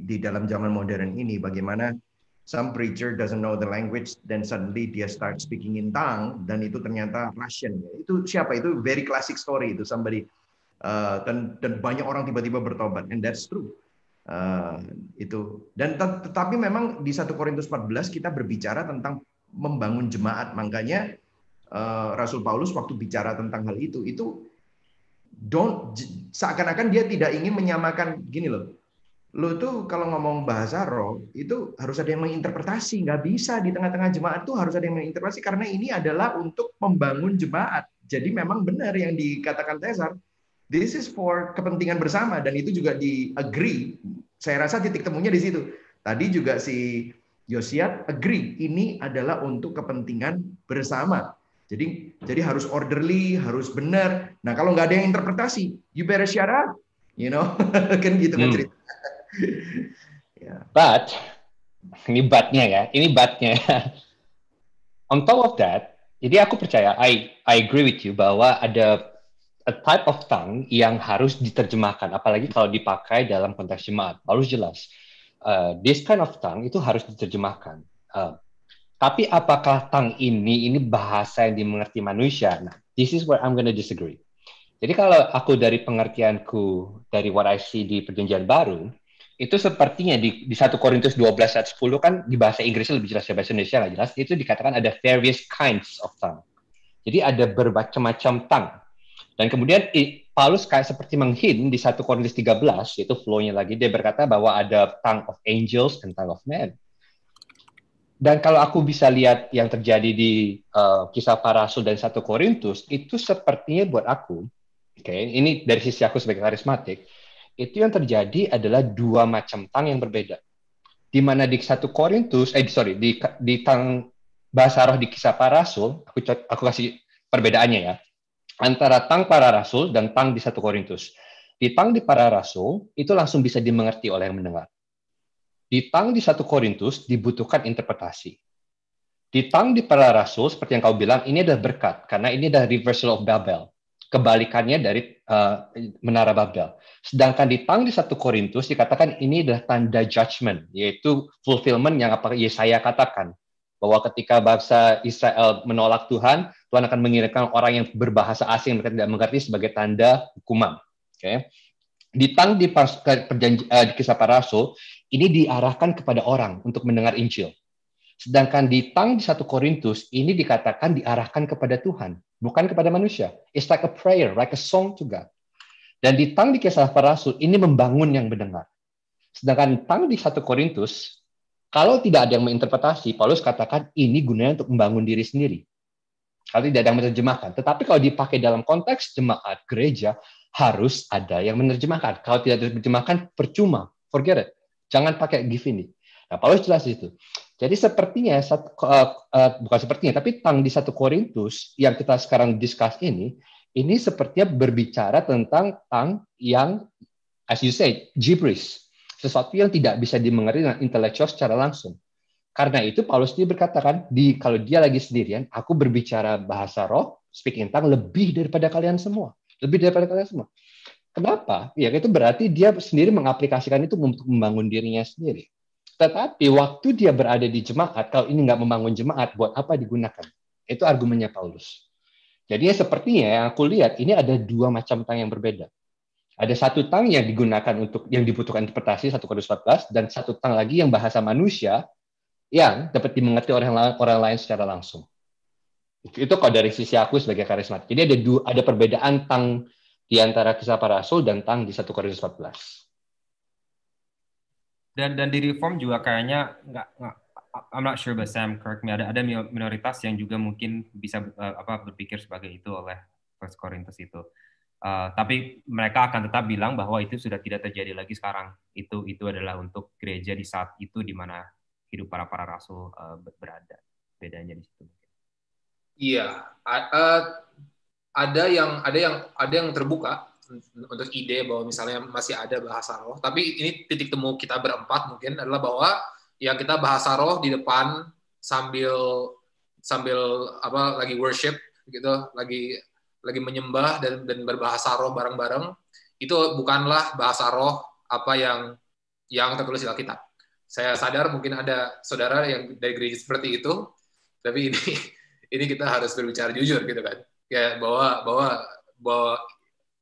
di dalam zaman modern ini. Bagaimana some preacher doesn't know the language, then suddenly dia start speaking in tongue, dan itu ternyata Russian. Itu siapa? Itu very classic story itu somebody dan banyak orang tiba-tiba bertobat, and that's true. Itu dan tetapi memang di 1 Korintus 14 kita berbicara tentang membangun jemaat. Makanya Rasul Paulus waktu bicara tentang hal itu seakan-akan dia tidak ingin menyamakan gini loh. Lo tuh kalau ngomong bahasa roh itu harus ada yang menginterpretasi, nggak bisa di tengah-tengah jemaat tuh harus ada yang menginterpretasi karena ini adalah untuk membangun jemaat. Jadi memang benar yang dikatakan Cesar, this is for kepentingan bersama dan itu juga di agree. Saya rasa titik temunya di situ. Tadi juga si Yosiat agree, ini adalah untuk kepentingan bersama. Jadi harus orderly, harus benar. Nah kalau nggak ada yang interpretasi, you better shut up, kan gitu kan cerita. But ini but-nya ya, On top of that, jadi aku percaya, I agree with you bahwa ada a type of tongue yang harus diterjemahkan, apalagi kalau dipakai dalam konteks jemaat. Harus jelas, this kind of tongue itu harus diterjemahkan. Tapi apakah tongue ini bahasa yang dimengerti manusia? Nah, this is where I'm gonna disagree. Jadi kalau aku dari pengertianku, dari what I see di Perjanjian Baru, itu sepertinya di 1 Korintus 12 ayat 10 kan di bahasa Inggrisnya lebih jelas, bahasa Indonesia nggak jelas, itu dikatakan ada various kinds of tongue. Jadi ada bermacam-macam tongue. Dan kemudian Paulus kayak seperti menghin di 1 Korintus 13, yaitu flow-nya lagi, dia berkata bahwa ada tongue of angels dan tongue of men. Dan kalau aku bisa lihat yang terjadi di Kisah Para Rasul dan 1 Korintus, itu sepertinya buat aku, ini dari sisi aku sebagai karismatik, itu yang terjadi adalah dua macam tongue yang berbeda. Di mana di 1 Korintus, di tongue bahasa roh di Kisah Para Rasul, aku kasih perbedaannya ya, antara tongue para rasul dan tongue di 1 Korintus. Di tongue di para rasul, itu langsung bisa dimengerti oleh yang mendengar. Di tongue di 1 Korintus dibutuhkan interpretasi. Di tongue di para rasul, seperti yang kau bilang, ini adalah berkat, karena ini adalah reversal of Babel. Kebalikannya dari Menara Babel. Sedangkan di tongue di 1 Korintus dikatakan ini adalah tanda judgment, yaitu fulfillment yang apa Yesaya katakan. Bahwa ketika bangsa Israel menolak Tuhan, Tuhan akan mengirimkan orang yang berbahasa asing mereka tidak mengerti sebagai tanda hukuman. Di tongue di Kisah Para Rasul, ini diarahkan kepada orang untuk mendengar Injil. Sedangkan di tongue di 1 Korintus, ini dikatakan diarahkan kepada Tuhan, bukan kepada manusia. It's like a prayer, like a song to God. Dan di tongue di Kisah Para Rasul, ini membangun yang mendengar. Sedangkan tongue di 1 Korintus, kalau tidak ada yang menginterpretasi, Paulus katakan ini gunanya untuk membangun diri sendiri. Kalau tidak ada yang menerjemahkan. Tetapi kalau dipakai dalam konteks jemaat gereja, harus ada yang menerjemahkan. Kalau tidak diterjemahkan, percuma. Forget it. Jangan pakai give ini. Nah, Paulus jelas itu. Jadi sepertinya, bukan sepertinya, tapi tongue di 1 Korintus yang kita sekarang discuss ini sepertinya berbicara tentang tongue yang, as you say, gibberish. Sesuatu yang tidak bisa dimengerti dengan intelektual secara langsung. Karena itu Paulus dia berkatakan, kalau dia lagi sendirian, aku berbicara bahasa roh, speaking tongue, lebih daripada kalian semua. Lebih daripada kalian semua. Kenapa? Ya itu berarti dia sendiri mengaplikasikan itu untuk membangun dirinya sendiri. Tetapi waktu dia berada di jemaat, kalau ini nggak membangun jemaat, buat apa digunakan? Itu argumennya Paulus. Jadi sepertinya yang aku lihat, ini ada dua macam tongue yang berbeda. Ada satu tongue yang digunakan yang dibutuhkan interpretasi 1 Korintus 14 dan satu tongue lagi yang bahasa manusia yang dapat dimengerti orang lain secara langsung. Itu kalau dari sisi aku sebagai karismatik. Jadi ada perbedaan tongue di antara Kisah Para Rasul dan tongue di 1 Korintus 14. Dan di Reform juga kayaknya nggak I'm not sure but Sam correct me, ada minoritas yang juga mungkin bisa berpikir sebagai itu oleh 1 Korintus itu. Tapi mereka akan tetap bilang bahwa itu sudah tidak terjadi lagi sekarang. Itu adalah untuk gereja di saat itu di mana hidup para rasul berada. Bedanya di situ. Iya, ada yang terbuka untuk ide bahwa misalnya masih ada bahasa roh. Tapi ini titik temu kita berempat mungkin adalah bahwa ya kita bahasa roh di depan sambil lagi worship gitu, lagi menyembah dan berbahasa roh bareng-bareng, itu bukanlah bahasa roh apa yang tertulis di Alkitab. Saya sadar mungkin ada saudara yang dari gereja seperti itu, tapi ini kita harus berbicara jujur gitu kan, ya bahwa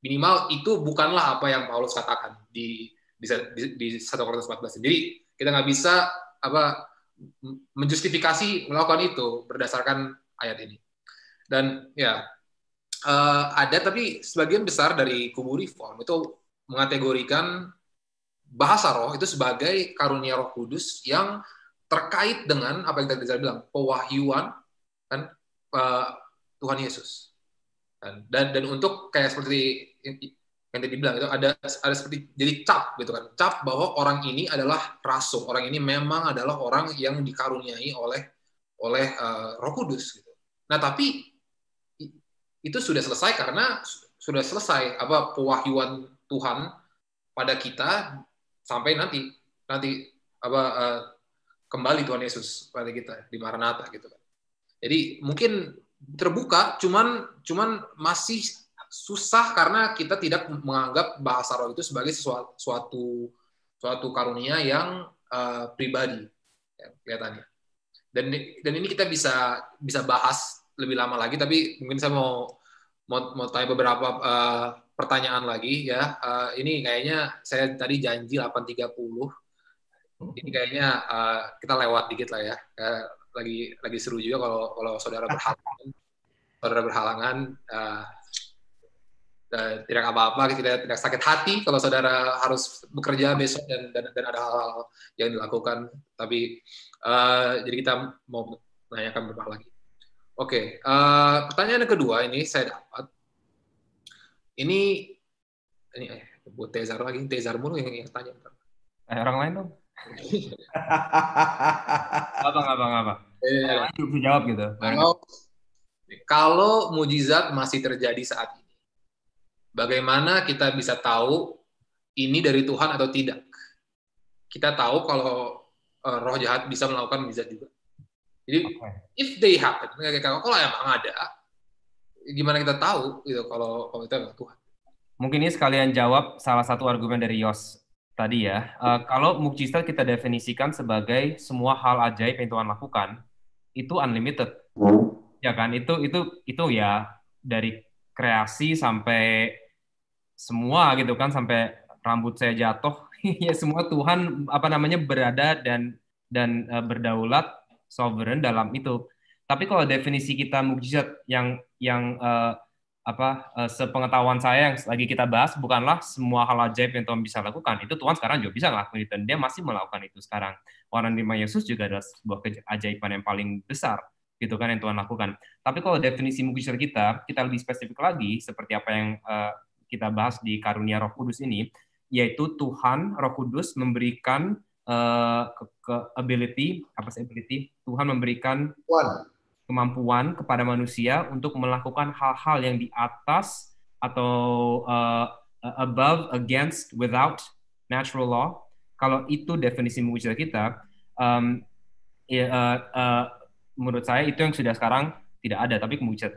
minimal itu bukanlah apa yang Paulus katakan di 1 Korintus 14. Jadi kita nggak bisa menjustifikasi melakukan itu berdasarkan ayat ini. Dan ya ada, tapi sebagian besar dari kubu Reform itu mengategorikan bahasa roh itu sebagai karunia Roh Kudus yang terkait dengan apa yang tadi saya bilang, pewahyuan kan Tuhan Yesus. Dan untuk kayak seperti yang tadi bilang itu ada seperti jadi cap gitu kan, cap bahwa orang ini adalah rasul, orang ini memang adalah orang yang dikaruniai oleh Roh Kudus gitu. Nah, tapi itu sudah selesai karena sudah selesai apa pewahyuan Tuhan pada kita sampai nanti apa kembali Tuhan Yesus pada kita di Maranatha gitu kan. Jadi mungkin terbuka, cuman masih susah karena kita tidak menganggap bahasa roh itu sebagai suatu karunia yang pribadi ya, kelihatannya. Dan ini kita bisa bahas lebih lama lagi, tapi mungkin saya mau tanya beberapa pertanyaan lagi ya. Ini kayaknya saya tadi janji 8.30. Ini kayaknya kita lewat dikit lah ya. Lagi seru juga kalau saudara berhalangan. Tidak apa-apa, kita tidak sakit hati kalau saudara harus bekerja besok dan ada hal-hal yang dilakukan. Tapi jadi kita mau menanyakan beberapa lagi. Oke, pertanyaan yang kedua ini saya dapat. Ini buat Tezar lagi, Tezar mulu yang tanya. Orang lain dong. Apa? Bisa jawab gitu. Kalau mujizat masih terjadi saat ini, bagaimana kita bisa tahu ini dari Tuhan atau tidak? Kita tahu kalau roh jahat bisa melakukan mujizat juga. Jadi, if they happen, kalau emang ada, gimana kita tahu gitu kalau itu adalah Tuhan? Mungkin ini sekalian jawab salah satu argumen dari Yos tadi ya. Kalau mukjizat kita definisikan sebagai semua hal ajaib yang Tuhan lakukan, itu unlimited. Ya kan? Itu ya dari kreasi sampai semua gitu kan, sampai rambut saya jatuh ya semua Tuhan berada dan berdaulat sovereign dalam itu. Tapi kalau definisi kita mukjizat yang sepengetahuan saya yang lagi kita bahas bukanlah semua hal ajaib yang Tuhan bisa lakukan. Itu Tuhan sekarang juga bisa ngelakuin itu, dan dia masih melakukan itu sekarang. Orang terima Yesus juga adalah sebuah keajaiban yang paling besar gitu kan yang Tuhan lakukan. Tapi kalau definisi mukjizat kita lebih spesifik lagi seperti apa yang kita bahas di karunia Roh Kudus ini, yaitu Tuhan Roh Kudus memberikan ability, Tuhan memberikan kemampuan kepada manusia untuk melakukan hal-hal yang di atas atau above, against, without natural law. Kalau itu definisi mukjizat kita, menurut saya itu yang sudah sekarang tidak ada, tapi mukjizat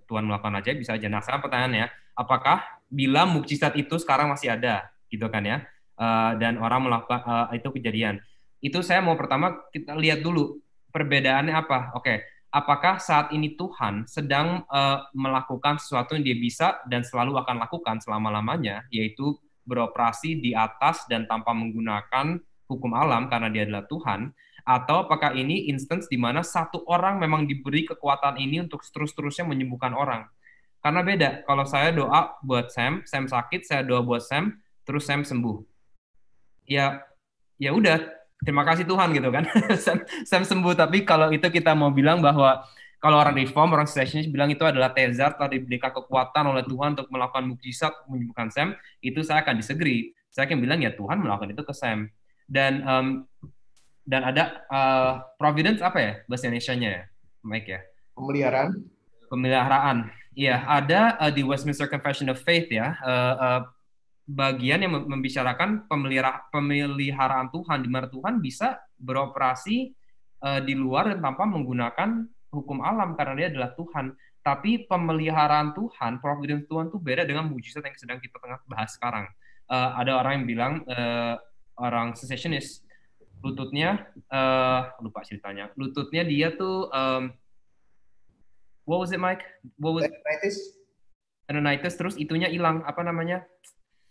Tuhan melakukan aja bisa aja. Nah, sekarang pertanyaannya, apakah bila mukjizat itu sekarang masih ada, gitu kan ya? Dan orang melakukan itu kejadian. Itu saya mau pertama kita lihat dulu perbedaannya apa. Oke, apakah saat ini Tuhan sedang melakukan sesuatu yang dia bisa dan selalu akan lakukan selama-lamanya, yaitu beroperasi di atas dan tanpa menggunakan hukum alam karena dia adalah Tuhan, atau apakah ini instance di mana satu orang memang diberi kekuatan ini untuk terus-terusnya menyembuhkan orang. Karena beda, kalau saya doa buat Sam sakit, saya doa buat Sam, terus Sam sembuh. Ya udah, terima kasih Tuhan gitu kan. Sam sembuh. Tapi kalau itu kita mau bilang bahwa kalau orang Reform, orang Cessationist bilang itu adalah Tezar telah diberikan kekuatan oleh Tuhan untuk melakukan mukjizat menyembuhkan Sam, itu saya akan disagree. Saya akan bilang ya Tuhan melakukan itu ke Sam. Dan ada providence apa ya bahasa Indonesianya ya, Mike ya? Pemeliharaan. Iya, ada di Westminster Confession of Faith ya, bagian yang membicarakan pemeliharaan Tuhan, di mana Tuhan bisa beroperasi di luar dan tanpa menggunakan hukum alam karena dia adalah Tuhan. Tapi pemeliharaan Tuhan, providence Tuhan itu beda dengan mujizat yang sedang kita tengah bahas sekarang. Ada orang yang bilang, orang cessationist, lututnya, lupa ceritanya, lututnya dia tuh, what was it, Mike? Tendonitis, terus itunya hilang, apa namanya?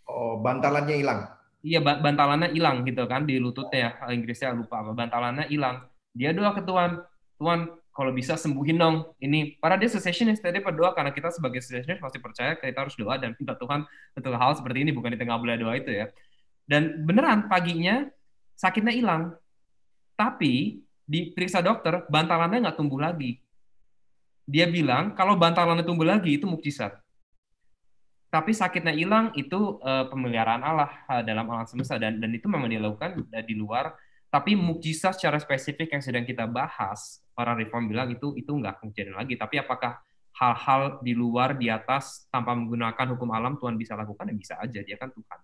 Oh, bantalannya hilang. Iya, bantalannya hilang gitu kan di lututnya. Inggrisnya lupa apa, bantalannya hilang. Dia doa ke Tuhan, Tuhan kalau bisa sembuhin dong ini. Para dia cessationist, tadi berdoa karena kita sebagai cessationist pasti percaya kita harus doa dan minta Tuhan untuk hal seperti ini, bukan di tengah boleh doa itu ya. Dan beneran paginya sakitnya hilang, tapi diperiksa dokter bantalannya nggak tumbuh lagi. Dia bilang kalau bantalannya tumbuh lagi itu mukjizat. Tapi sakitnya hilang itu pemeliharaan Allah dalam alam semesta dan itu memang dilakukan di luar. Tapi mukjizat secara spesifik yang sedang kita bahas, orang reform bilang itu nggak kejadian lagi. Tapi apakah hal-hal di luar, di atas, tanpa menggunakan hukum alam Tuhan bisa lakukan? Ya bisa aja, dia kan Tuhan.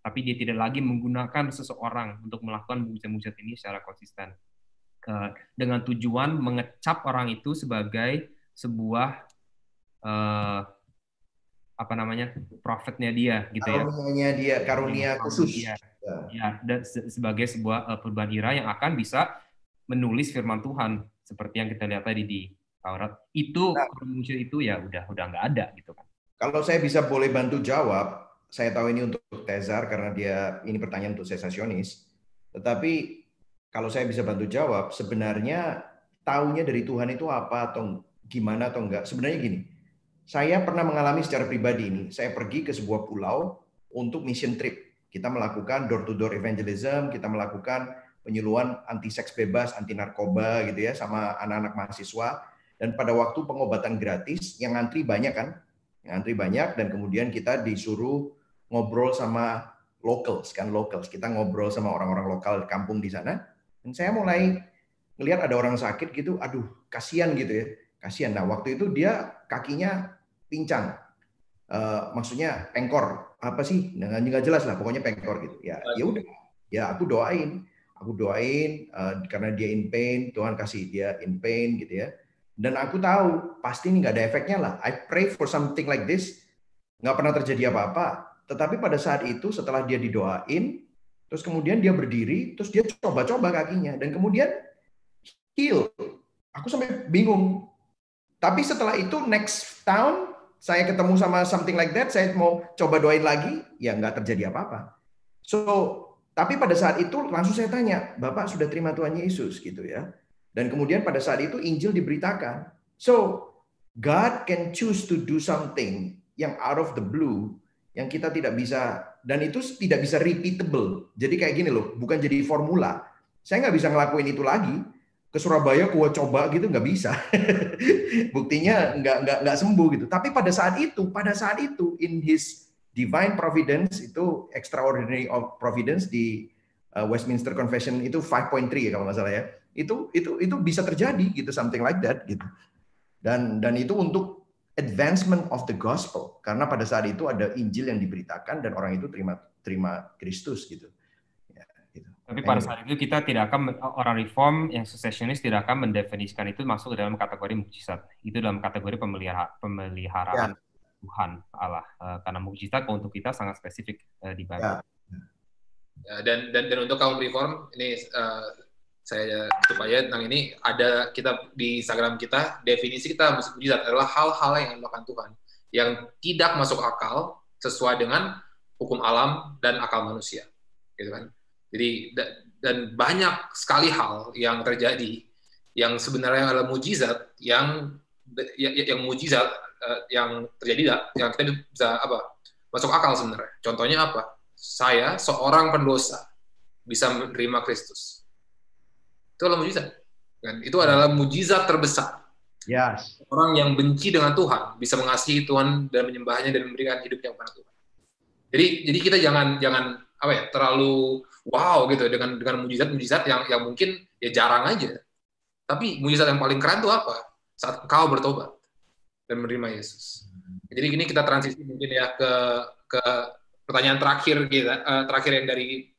Tapi dia tidak lagi menggunakan seseorang untuk melakukan mukjizat-mukjizat ini secara konsisten. Dengan tujuan mengecap orang itu sebagai sebuah prophetnya dia gitu ya. Karunianya dia, karunia khusus. Ya, dan sebagai sebuah perbanira yang akan bisa menulis firman Tuhan seperti yang kita lihat tadi di Taurat. Itu muncul itu ya udah nggak ada gitu kan. Kalau saya bisa boleh bantu jawab, saya tahu ini untuk Tezar karena dia ini pertanyaan untuk sesasionis. Tetapi kalau saya bisa bantu jawab, sebenarnya taunya dari Tuhan itu apa atau gimana atau enggak? Sebenarnya gini. Saya pernah mengalami secara pribadi ini. Saya pergi ke sebuah pulau untuk mission trip. Kita melakukan door-to-door evangelism, kita melakukan penyuluhan anti seks bebas, anti narkoba gitu ya, sama anak-anak mahasiswa. Dan pada waktu pengobatan gratis, yang ngantri banyak kan? Yang ngantri banyak, dan kemudian kita disuruh ngobrol sama locals. Kita ngobrol sama orang-orang lokal di kampung di sana. Dan saya mulai ngelihat ada orang sakit gitu, aduh kasihan gitu ya. Kasihan. Nah waktu itu dia kakinya pincang. Maksudnya pengkor apa sih nggak jelas lah pokoknya pengkor gitu ya udah ya aku doain karena dia in pain, Tuhan kasih dia in pain gitu ya, dan aku tahu pasti ini nggak ada efeknya lah. I pray for something like this, nggak pernah terjadi apa-apa. Tetapi pada saat itu setelah dia didoain terus kemudian dia berdiri terus dia coba-coba kakinya dan kemudian heal. Aku sampai bingung. Tapi setelah itu next tahun saya ketemu sama something like that, saya mau coba doain lagi, ya nggak terjadi apa-apa. So, tapi pada saat itu langsung saya tanya, Bapak sudah terima Tuhan Yesus gitu ya. Dan kemudian pada saat itu Injil diberitakan. So, God can choose to do something yang out of the blue, yang kita tidak bisa, dan itu tidak bisa repeatable. Jadi kayak gini loh, bukan jadi formula. Saya nggak bisa ngelakuin itu lagi. Ke Surabaya gua coba gitu nggak bisa. Buktinya nggak sembuh gitu. Tapi pada saat itu in his divine providence, itu extraordinary of providence di Westminster Confession itu 5.3 ya kalau nggak salah ya. Itu bisa terjadi gitu, something like that gitu. Dan itu untuk advancement of the gospel, karena pada saat itu ada Injil yang diberitakan dan orang itu terima Kristus gitu. Tapi pada saat itu kita tidak akan, orang reform yang secessionist tidak akan mendefinisikan itu masuk ke dalam kategori mukjizat. Itu dalam kategori pemeliharaan Tuhan Allah. Karena mukjizat untuk kita sangat spesifik di Bible. Dan untuk kaum reform ini saya tutup aja tentang ini. Ada kita di Instagram kita, definisi kita mukjizat adalah hal-hal yang dilakukan Tuhan yang tidak masuk akal sesuai dengan hukum alam dan akal manusia, gitu kan. Jadi dan banyak sekali hal yang terjadi yang sebenarnya adalah mujizat yang mujizat yang terjadi yang kita bisa masuk akal sebenarnya. Contohnya apa? Saya seorang pendosa bisa menerima Kristus. Itu adalah mujizat. Kan? Itu adalah mujizat terbesar. Yes. Orang yang benci dengan Tuhan bisa mengasihi Tuhan dan menyembahnya dan memberikan hidupnya kepada Tuhan. Jadi kita jangan terlalu wow gitu dengan mujizat yang mungkin ya jarang aja. Tapi mujizat yang paling keren itu apa? Saat engkau bertobat dan menerima Yesus. Jadi gini kita transisi mungkin ya ke pertanyaan terakhir yang dari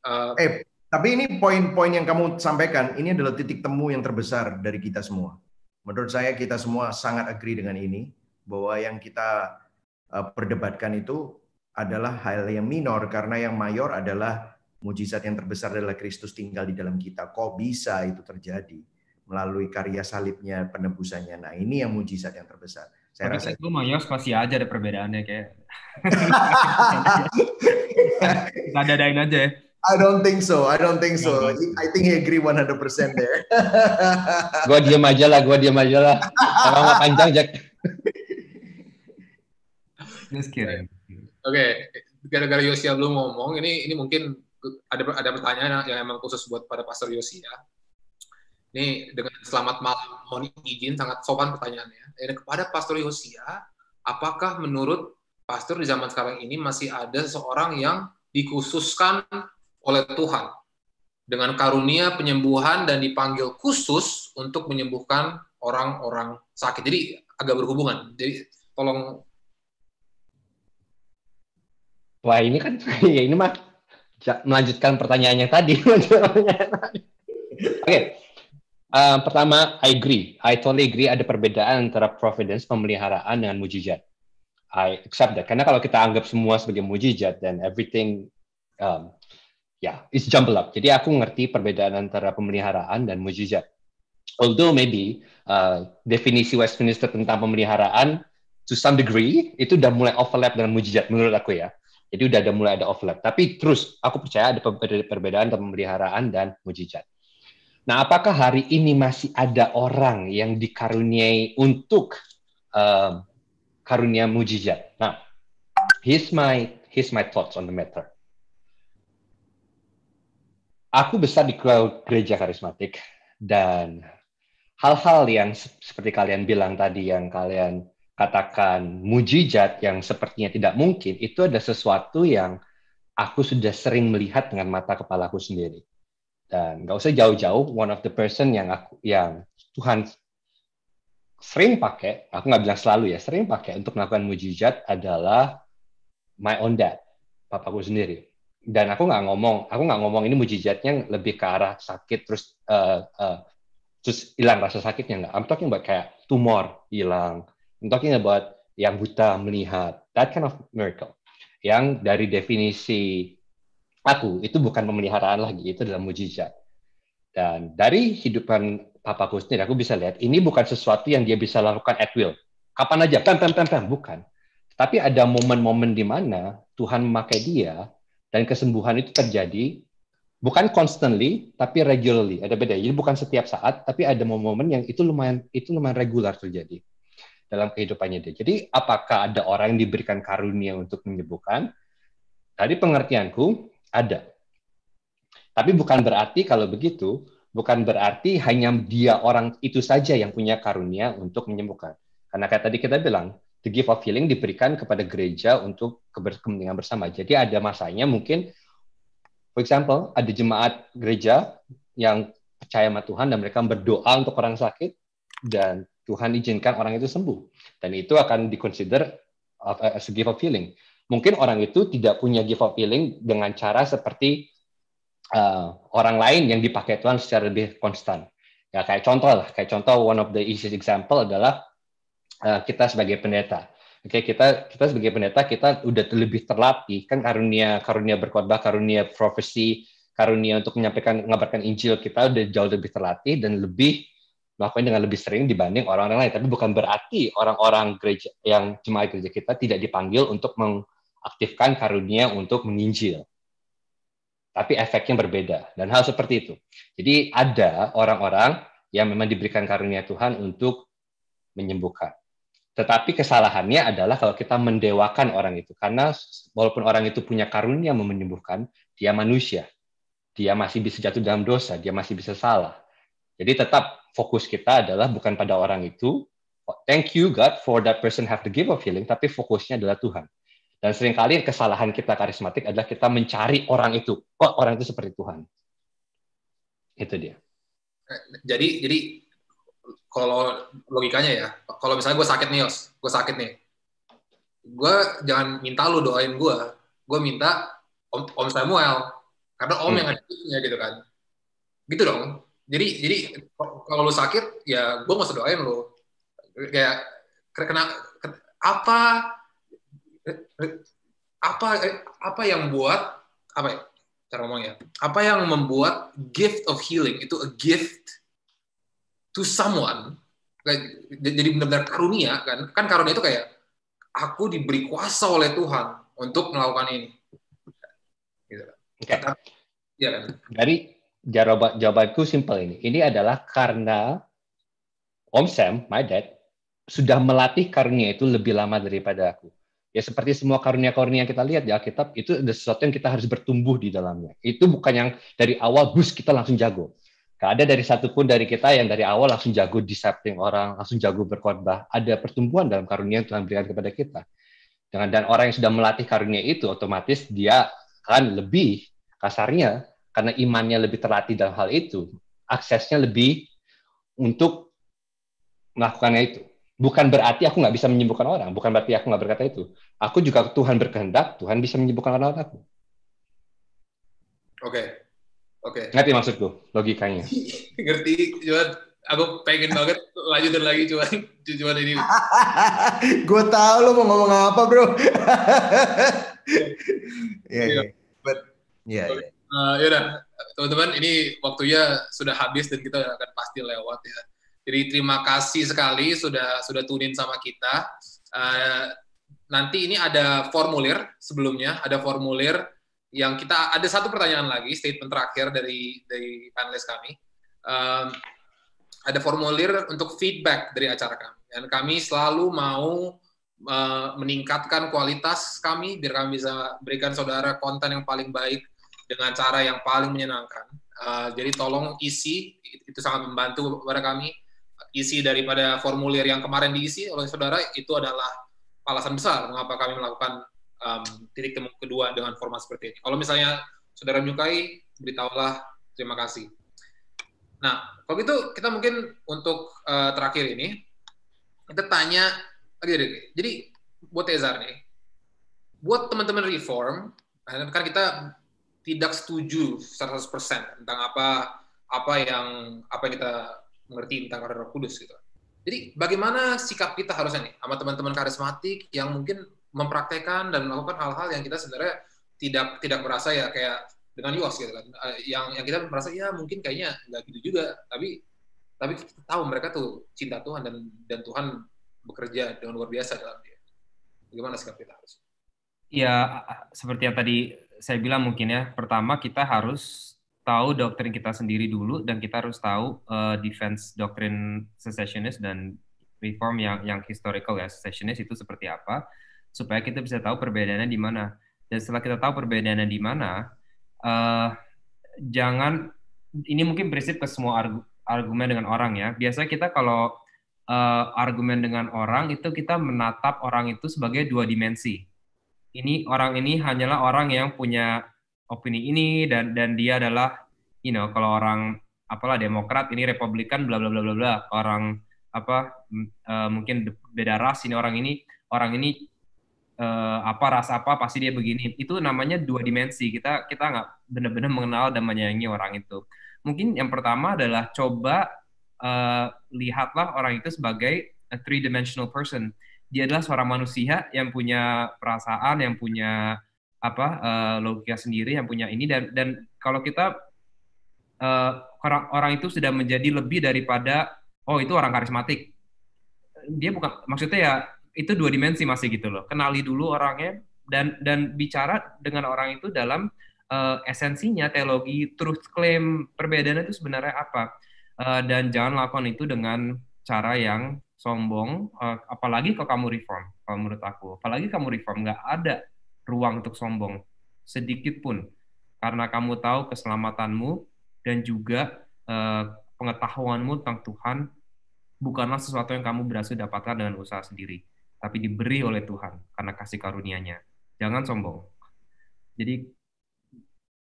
tapi ini poin-poin yang kamu sampaikan ini adalah titik temu yang terbesar dari kita semua. Menurut saya kita semua sangat agree dengan ini, bahwa yang kita perdebatkan itu adalah hal yang minor, karena yang mayor adalah mujizat yang terbesar adalah Kristus tinggal di dalam kita. Kok bisa itu terjadi? Melalui karya salibnya, penebusannya. Nah ini yang mujizat yang terbesar. Saya rasa itu mayos pasti aja ada perbedaannya kayak. Kita dadain aja ya. I don't think so. I think he agree 100% there. Gua diam aja lah. Kalau nggak panjang, Jack. Just kidding. Oke, gara-gara Yosia belum ngomong, ini mungkin ada pertanyaan yang emang khusus buat pada Pastor Yosia. Ini dengan selamat malam, mohon izin, sangat sopan pertanyaannya. Ini kepada Pastor Yosia, apakah menurut Pastor di zaman sekarang ini masih ada seseorang yang dikhususkan oleh Tuhan dengan karunia penyembuhan dan dipanggil khusus untuk menyembuhkan orang-orang sakit? Jadi agak berhubungan. Jadi tolong. Wah, ini kan ya ini mah melanjutkan pertanyaannya tadi. Oke. Pertama, I totally agree ada perbedaan antara providence, pemeliharaan, dengan mujizat. I accept that. Karena kalau kita anggap semua sebagai mujizat, then everything it's jumbled up. Jadi aku ngerti perbedaan antara pemeliharaan dan mujizat. Although maybe definisi Westminster tentang pemeliharaan to some degree itu udah mulai overlap dengan mujizat menurut aku ya. Jadi udah mulai ada overlap. Tapi terus aku percaya ada perbedaan antara pemeliharaan dan mujizat. Nah, apakah hari ini masih ada orang yang dikaruniai untuk karunia mujizat? Nah, here's my thoughts on the matter. Aku besar di gereja karismatik, dan hal-hal yang seperti kalian bilang tadi, yang kalian katakan mujizat yang sepertinya tidak mungkin, itu ada sesuatu yang aku sudah sering melihat dengan mata kepalaku sendiri. Dan nggak usah jauh-jauh, one of the person yang Tuhan sering pakai, aku nggak bilang selalu ya, sering pakai untuk melakukan mujizat adalah my own dad, papaku sendiri. Dan aku nggak ngomong ini mujizatnya lebih ke arah sakit terus hilang rasa sakitnya, nggak. I'm talking about kayak tumor hilang. I'm talking about yang buta melihat, that kind of miracle. Yang dari definisi aku itu bukan pemeliharaan lagi, itu adalah mujizat. Dan dari hidupan papaku sendiri, aku bisa lihat ini bukan sesuatu yang dia bisa lakukan at will. Kapan aja, bukan. Tapi ada momen-momen di mana Tuhan memakai dia, dan kesembuhan itu terjadi bukan constantly, tapi regularly. Ada beda. Jadi bukan setiap saat, tapi ada momen-momen yang itu lumayan regular terjadi dalam kehidupannya dia. Jadi apakah ada orang yang diberikan karunia untuk menyembuhkan? Dari pengertianku, ada. Tapi bukan berarti kalau begitu, bukan berarti hanya dia orang itu saja yang punya karunia untuk menyembuhkan. Karena kayak tadi kita bilang, the gift of healing diberikan kepada gereja untuk kepentingan bersama. Jadi ada masanya mungkin, for example, ada jemaat gereja yang percaya sama Tuhan dan mereka berdoa untuk orang sakit, dan Tuhan izinkan orang itu sembuh. Dan itu akan diconsider as a gift of healing. Mungkin orang itu tidak punya gift of healing dengan cara seperti orang lain yang dipakai Tuhan secara lebih konstan. Ya, kayak contoh one of the easiest example adalah kita sebagai pendeta. Oke, kita sebagai pendeta kita udah lebih terlatih kan, karunia berkhotbah, karunia profesi, karunia untuk mengabarkan Injil, kita udah jauh lebih terlatih dan lebih melakukan dengan lebih sering dibanding orang-orang lain. Tapi bukan berarti orang-orang gereja yang jemaat gereja kita tidak dipanggil untuk mengaktifkan karunia untuk menginjil. Tapi efeknya berbeda, dan hal seperti itu. Jadi ada orang-orang yang memang diberikan karunia Tuhan untuk menyembuhkan. Tetapi kesalahannya adalah kalau kita mendewakan orang itu. Karena walaupun orang itu punya karunia menyembuhkan, dia manusia. Dia masih bisa jatuh dalam dosa, dia masih bisa salah. Jadi tetap fokus kita adalah bukan pada orang itu. Thank you God for that person have the gift of healing, tapi fokusnya adalah Tuhan. Dan seringkali kesalahan kita karismatik adalah kita mencari orang itu. Kok orang itu seperti Tuhan? Itu dia. Jadi kalau logikanya ya, kalau misalnya gue sakit nih, gue jangan minta lu doain gue minta Om Samuel, karena Om yang ada nya gitu kan, gitu dong. Jadi kalau lu sakit, ya gue nggak usah doain lu. Kayak apa yang buat cara ngomongnya? Apa yang membuat gift of healing itu a gift to someone? Jadi benar-benar karunia kan? Kan karunia itu kayak aku diberi kuasa oleh Tuhan untuk melakukan ini. Gitu. Okay. Iya kan? Dari jawabanku simple ini. Ini adalah karena Om Sam, my dad, sudah melatih karunia itu lebih lama daripada aku. Ya seperti semua karunia-karunia yang kita lihat di Alkitab, itu ada sesuatu yang kita harus bertumbuh di dalamnya. Itu bukan yang dari awal bus kita langsung jago. Gak ada dari satupun dari kita yang dari awal langsung jago discipling orang, langsung jago berkhotbah. Ada pertumbuhan dalam karunia yang Tuhan berikan kepada kita. Dan orang yang sudah melatih karunia itu, otomatis dia akan lebih, kasarnya, karena imannya lebih terlatih dalam hal itu, aksesnya lebih untuk melakukannya itu. Bukan berarti aku nggak bisa menyembuhkan orang, bukan berarti aku nggak berkata itu. Aku juga Tuhan berkehendak, Tuhan bisa menyembuhkan orang aku. Oke. Ngerti maksudku, logikanya. Ngerti, cuman aku pengen banget lanjutin lagi, cuman ini. Gue tahu lo mau ngomong apa, bro. Iya. Yaudah, teman-teman, ini waktunya sudah habis dan kita akan pasti lewat ya. Jadi terima kasih sekali sudah tunin sama kita. Nanti ini ada formulir sebelumnya, ada formulir yang kita ada satu pertanyaan lagi, statement terakhir dari panelis kami. Ada formulir untuk feedback dari acara kami, dan kami selalu mau meningkatkan kualitas kami biar kami bisa berikan saudara konten yang paling baik dengan cara yang paling menyenangkan. Jadi tolong isi, itu sangat membantu kepada kami. Isi daripada formulir yang kemarin diisi oleh saudara itu adalah alasan besar mengapa kami melakukan titik temu kedua dengan format seperti ini. Kalau misalnya saudara menyukai, beritahulah, terima kasih. Nah, kalau gitu kita mungkin untuk terakhir ini kita tanya, jadi buat Ezar nih, buat teman-teman Reform, kan kita tidak setuju 100% tentang apa yang kita mengerti tentang Roh Kudus gitu. Jadi bagaimana sikap kita harusnya nih sama teman-teman karismatik yang mungkin mempraktekkan dan melakukan hal-hal yang kita sebenarnya tidak merasa ya kayak dengan Yos gitu kan. Yang kita merasa ya mungkin kayaknya nggak gitu juga, tapi kita tahu mereka tuh cinta Tuhan dan Tuhan bekerja dengan luar biasa dalam dia. Bagaimana sikap kita harus? Ya, seperti yang tadi saya bilang mungkin ya, pertama kita harus tahu doktrin kita sendiri dulu, dan kita harus tahu defense doktrin secessionist dan reform yang historical ya, secessionist itu seperti apa, supaya kita bisa tahu perbedaannya di mana. Dan setelah kita tahu perbedaannya di mana, jangan, ini mungkin prinsip ke semua argumen dengan orang ya. Biasanya kita kalau argumen dengan orang itu kita menatap orang itu sebagai dua dimensi. Orang ini hanyalah orang yang punya opini ini dan dia adalah, kalau orang apalah Demokrat, ini Republikan, bla bla bla bla bla. Orang mungkin beda ras, ini orang ini ras apa pasti dia begini. Itu namanya dua dimensi. Kita nggak benar-benar mengenal dan menyayangi orang itu. Mungkin yang pertama adalah coba lihatlah orang itu sebagai a three-dimensional person. Dia adalah seorang manusia yang punya perasaan, yang punya logika sendiri, yang punya ini, dan kalau kita orang itu sudah menjadi lebih daripada itu orang karismatik. Dia bukan, maksudnya ya itu dua dimensi masih gitu loh. Kenali dulu orangnya dan bicara dengan orang itu dalam esensinya, teologi, truth claim, perbedaannya itu sebenarnya apa. Dan jangan lakukan itu dengan cara yang sombong, apalagi kalau kamu reform. Kalau menurut aku, apalagi kamu reform, nggak ada ruang untuk sombong sedikit pun, karena kamu tahu keselamatanmu dan juga pengetahuanmu tentang Tuhan bukanlah sesuatu yang kamu berhasil dapatkan dengan usaha sendiri, tapi diberi oleh Tuhan karena kasih karunia-Nya. Jangan sombong. Jadi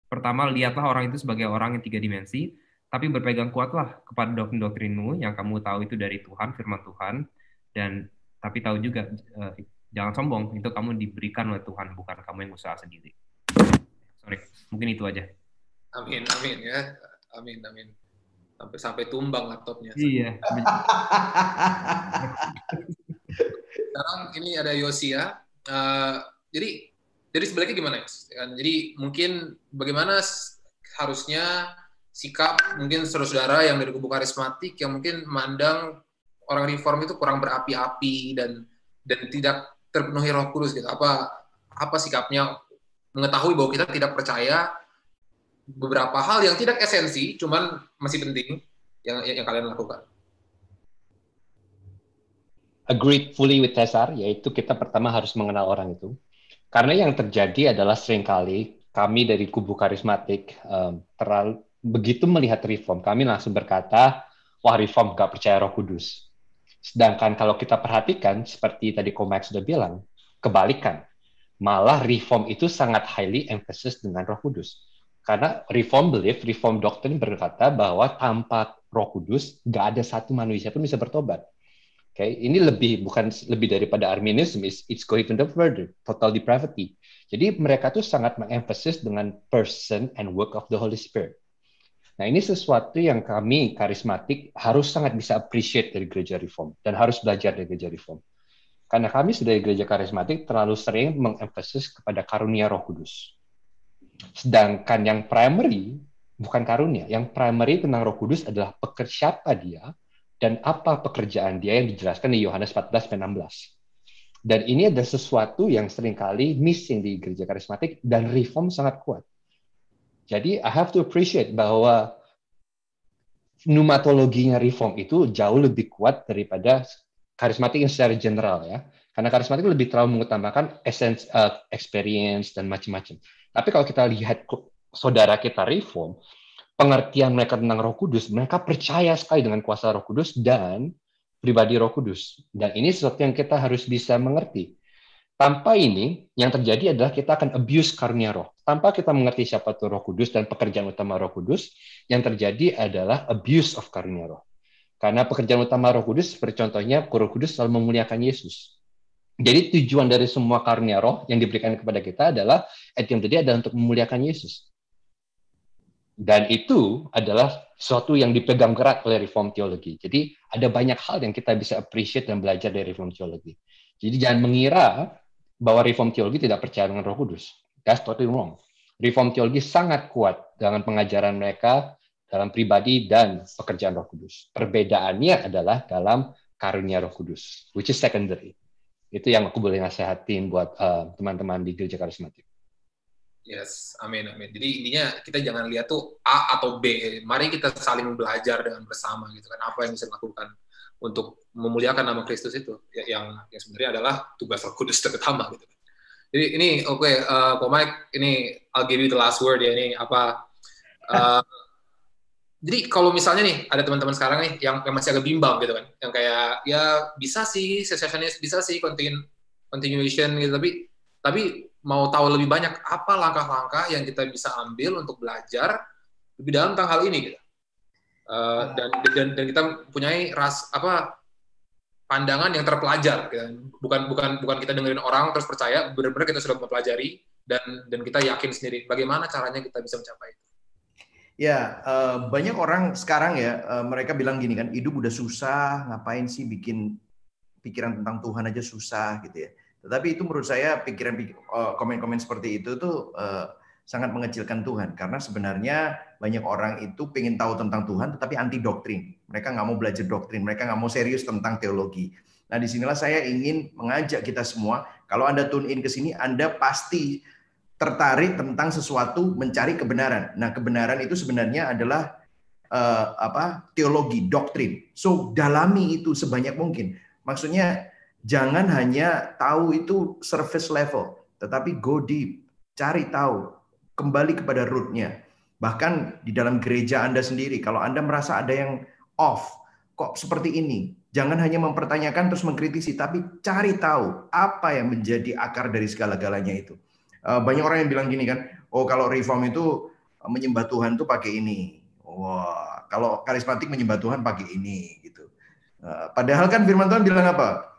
pertama, lihatlah orang itu sebagai orang yang tiga dimensi, tapi berpegang kuatlah kepada doktrin-doktrinmu yang kamu tahu itu dari Tuhan, firman Tuhan, dan tapi tahu juga jangan sombong, itu kamu diberikan oleh Tuhan, bukan kamu yang usaha sendiri. Sorry, mungkin itu aja. Amin ya, amin. Sampai tumbang laptopnya. Iya. Sekarang ini ada Yosia. Jadi sebaliknya gimana ya? Jadi mungkin bagaimana harusnya sikap mungkin saudara-saudara yang dari kubu karismatik yang mungkin memandang orang reform itu kurang berapi-api dan tidak terpenuhi Roh Kudus gitu. Apa sikapnya mengetahui bahwa kita tidak percaya beberapa hal yang tidak esensi, cuman masih penting yang kalian lakukan? Agreed fully with Cesar, yaitu kita pertama harus mengenal orang itu. Karena yang terjadi adalah seringkali kami dari kubu karismatik begitu melihat reform, kami langsung berkata, wah reform gak percaya Roh Kudus. Sedangkan kalau kita perhatikan, seperti tadi Komak sudah bilang, kebalikan. Malah reform itu sangat highly emphasis dengan Roh Kudus. Karena reform belief, reform doctrine berkata bahwa tanpa Roh Kudus, gak ada satu manusia pun bisa bertobat. Okay, ini bukan lebih daripada Arminianism, it's going even further, total depravity. Jadi mereka tuh sangat mengemphasis dengan person and work of the Holy Spirit. Nah, ini sesuatu yang kami karismatik harus sangat bisa appreciate dari gereja Reform dan harus belajar dari gereja Reform. Karena kami sudah di gereja karismatik terlalu sering mengemphasis kepada karunia Roh Kudus. Sedangkan yang primary bukan karunia, yang primary tentang Roh Kudus adalah siapa dia dan apa pekerjaan dia yang dijelaskan di Yohanes 14-16. Dan ini ada sesuatu yang seringkali missing di gereja karismatik dan Reform sangat kuat. Jadi I have to appreciate bahwa pneumatologinya Reform itu jauh lebih kuat daripada karismatik yang secara general ya. Karena karismatik lebih terlalu mengutamakan essence, experience dan macam-macam. Tapi kalau kita lihat saudara kita Reform, pengertian mereka tentang Roh Kudus, mereka percaya sekali dengan kuasa Roh Kudus dan pribadi Roh Kudus. Dan ini sesuatu yang kita harus bisa mengerti. Tanpa ini, yang terjadi adalah kita akan abuse karunia Roh. Tanpa kita mengerti siapa itu Roh Kudus dan pekerjaan utama Roh Kudus, yang terjadi adalah abuse of karunia Roh. Karena pekerjaan utama Roh Kudus, seperti contohnya, Roh Kudus selalu memuliakan Yesus. Jadi tujuan dari semua karunia Roh yang diberikan kepada kita adalah, at the end of the day, adalah untuk memuliakan Yesus. Dan itu adalah sesuatu yang dipegang erat oleh Reform Theology. Jadi ada banyak hal yang kita bisa appreciate dan belajar dari Reform Theology. Jadi jangan mengira bahwa Reform Theology tidak percaya dengan Roh Kudus. That's totally wrong. Reform Theology sangat kuat dengan pengajaran mereka dalam pribadi dan pekerjaan Roh Kudus. Perbedaannya adalah dalam karunia Roh Kudus, which is secondary. Itu yang aku boleh nasihatin buat teman-teman di gereja karismatik. Yes, amin, amin. Jadi intinya kita jangan lihat tuh A atau B. Mari kita saling belajar dengan bersama gitu kan. Apa yang bisa dilakukan untuk memuliakan nama Kristus itu, yang sebenarnya adalah tugas Roh Kudus terutama gitu. Jadi ini Ko Mike, ini I'll give you the last word ya ini apa. Jadi kalau misalnya nih ada teman-teman sekarang nih yang masih agak bimbang gitu kan, yang kayak ya bisa sih cessationist, bisa sih continuation gitu, tapi mau tahu lebih banyak apa langkah-langkah yang kita bisa ambil untuk belajar lebih dalam tentang hal ini gitu. Dan kita mempunyai pandangan yang terpelajar gitu. Bukan kita dengerin orang terus percaya, benar-benar kita sudah mempelajari dan kita yakin sendiri bagaimana caranya kita bisa mencapai itu. Ya, banyak orang sekarang ya, mereka bilang gini kan, hidup udah susah, ngapain sih bikin pikiran tentang Tuhan aja susah gitu ya. Tetapi itu menurut saya komen-komen seperti itu tuh sangat mengecilkan Tuhan. Karena sebenarnya banyak orang itu pengen tahu tentang Tuhan tetapi anti doktrin. Mereka nggak mau belajar doktrin, mereka nggak mau serius tentang teologi. Nah disinilah saya ingin mengajak kita semua, kalau Anda tune in ke sini, Anda pasti tertarik tentang sesuatu, mencari kebenaran. Nah kebenaran itu sebenarnya adalah teologi, doktrin. So dalami itu sebanyak mungkin. Maksudnya jangan hanya tahu itu surface level, tetapi go deep, cari tahu, kembali kepada root-nya. Bahkan di dalam gereja Anda sendiri, kalau Anda merasa ada yang off, kok seperti ini, jangan hanya mempertanyakan terus mengkritisi, tapi cari tahu apa yang menjadi akar dari segala-galanya itu. Banyak orang yang bilang gini kan, oh kalau reform itu menyembah Tuhan tuh pakai ini, wah kalau karismatik menyembah Tuhan pakai ini, gitu. Padahal kan firman Tuhan bilang apa?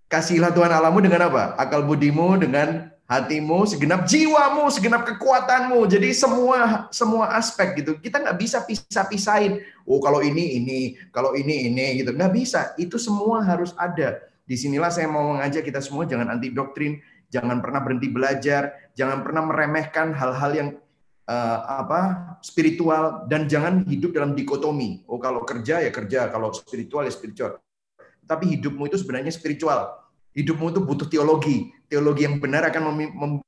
Kasihilah Tuhan Allahmu dengan apa? Akal budimu, dengan hatimu, segenap jiwamu, segenap kekuatanmu. Jadi semua aspek gitu. Kita nggak bisa pisah-pisahin. Oh kalau ini, kalau ini gitu. Nggak bisa. Itu semua harus ada. Disinilah saya mau mengajak kita semua jangan anti doktrin, jangan pernah berhenti belajar, jangan pernah meremehkan hal-hal yang spiritual, dan jangan hidup dalam dikotomi. Oh kalau kerja ya kerja, kalau spiritual ya spiritual. Tapi hidupmu itu sebenarnya spiritual. Hidupmu itu butuh teologi. Teologi yang benar akan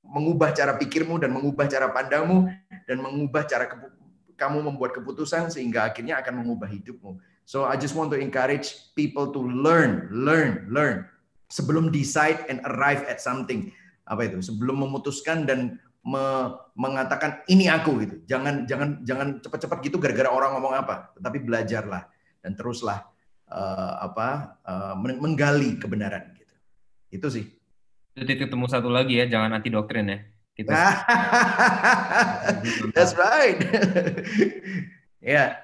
mengubah cara pikirmu dan mengubah cara pandangmu. dan mengubah cara kamu membuat keputusan sehingga akhirnya akan mengubah hidupmu. So I just want to encourage people to learn sebelum decide and arrive at something. Apa itu? Sebelum memutuskan dan mengatakan ini aku gitu. Jangan cepat-cepat gitu gara-gara orang ngomong apa, tetapi belajarlah dan teruslah menggali kebenaran gitu. Itu sih. Titik ketemu satu lagi ya, jangan anti doktrin ya. Kita That's right. Yeah,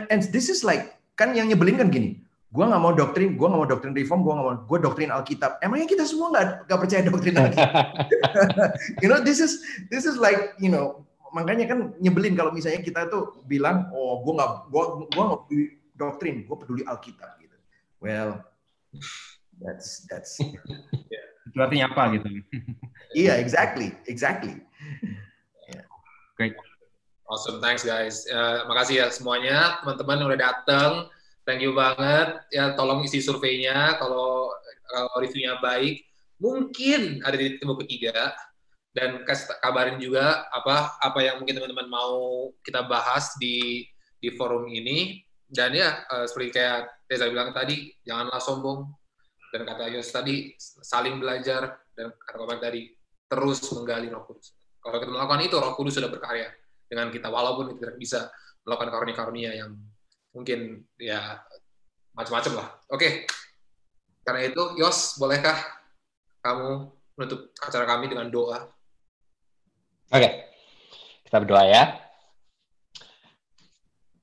and this is like, kan yang nyebelin kan gini. Gue nggak mau doktrin reform, gue doktrin Alkitab. Emangnya kita semua nggak percaya doktrin Alkitab? You know, this is like, you know, makanya kan nyebelin kalau misalnya kita tuh bilang, oh gue nggak peduli doktrin, gue peduli Alkitab gitu. Well, that's itu artinya apa gitu? Iya, exactly. Yeah. Great. Awesome, thanks guys. Makasih ya semuanya, teman-teman yang udah datang. Thank you banget. Ya, tolong isi surveinya. Kalau reviewnya baik, mungkin ada di temu ketiga. Dan kasih kabarin juga apa yang mungkin teman-teman mau kita bahas di forum ini. Dan ya, seperti kayak Reza bilang tadi, janganlah sombong. Dan kata Yos tadi, saling belajar. Dan kata Komeng tadi, terus menggali Roh Kudus. Kalau kita melakukan itu, Roh Kudus sudah berkarya dengan kita, walaupun kita tidak bisa melakukan karunia-karunia yang mungkin ya macam-macam lah. Oke. Karena itu, Yos, bolehkah kamu menutup acara kami dengan doa? Oke. Kita berdoa ya.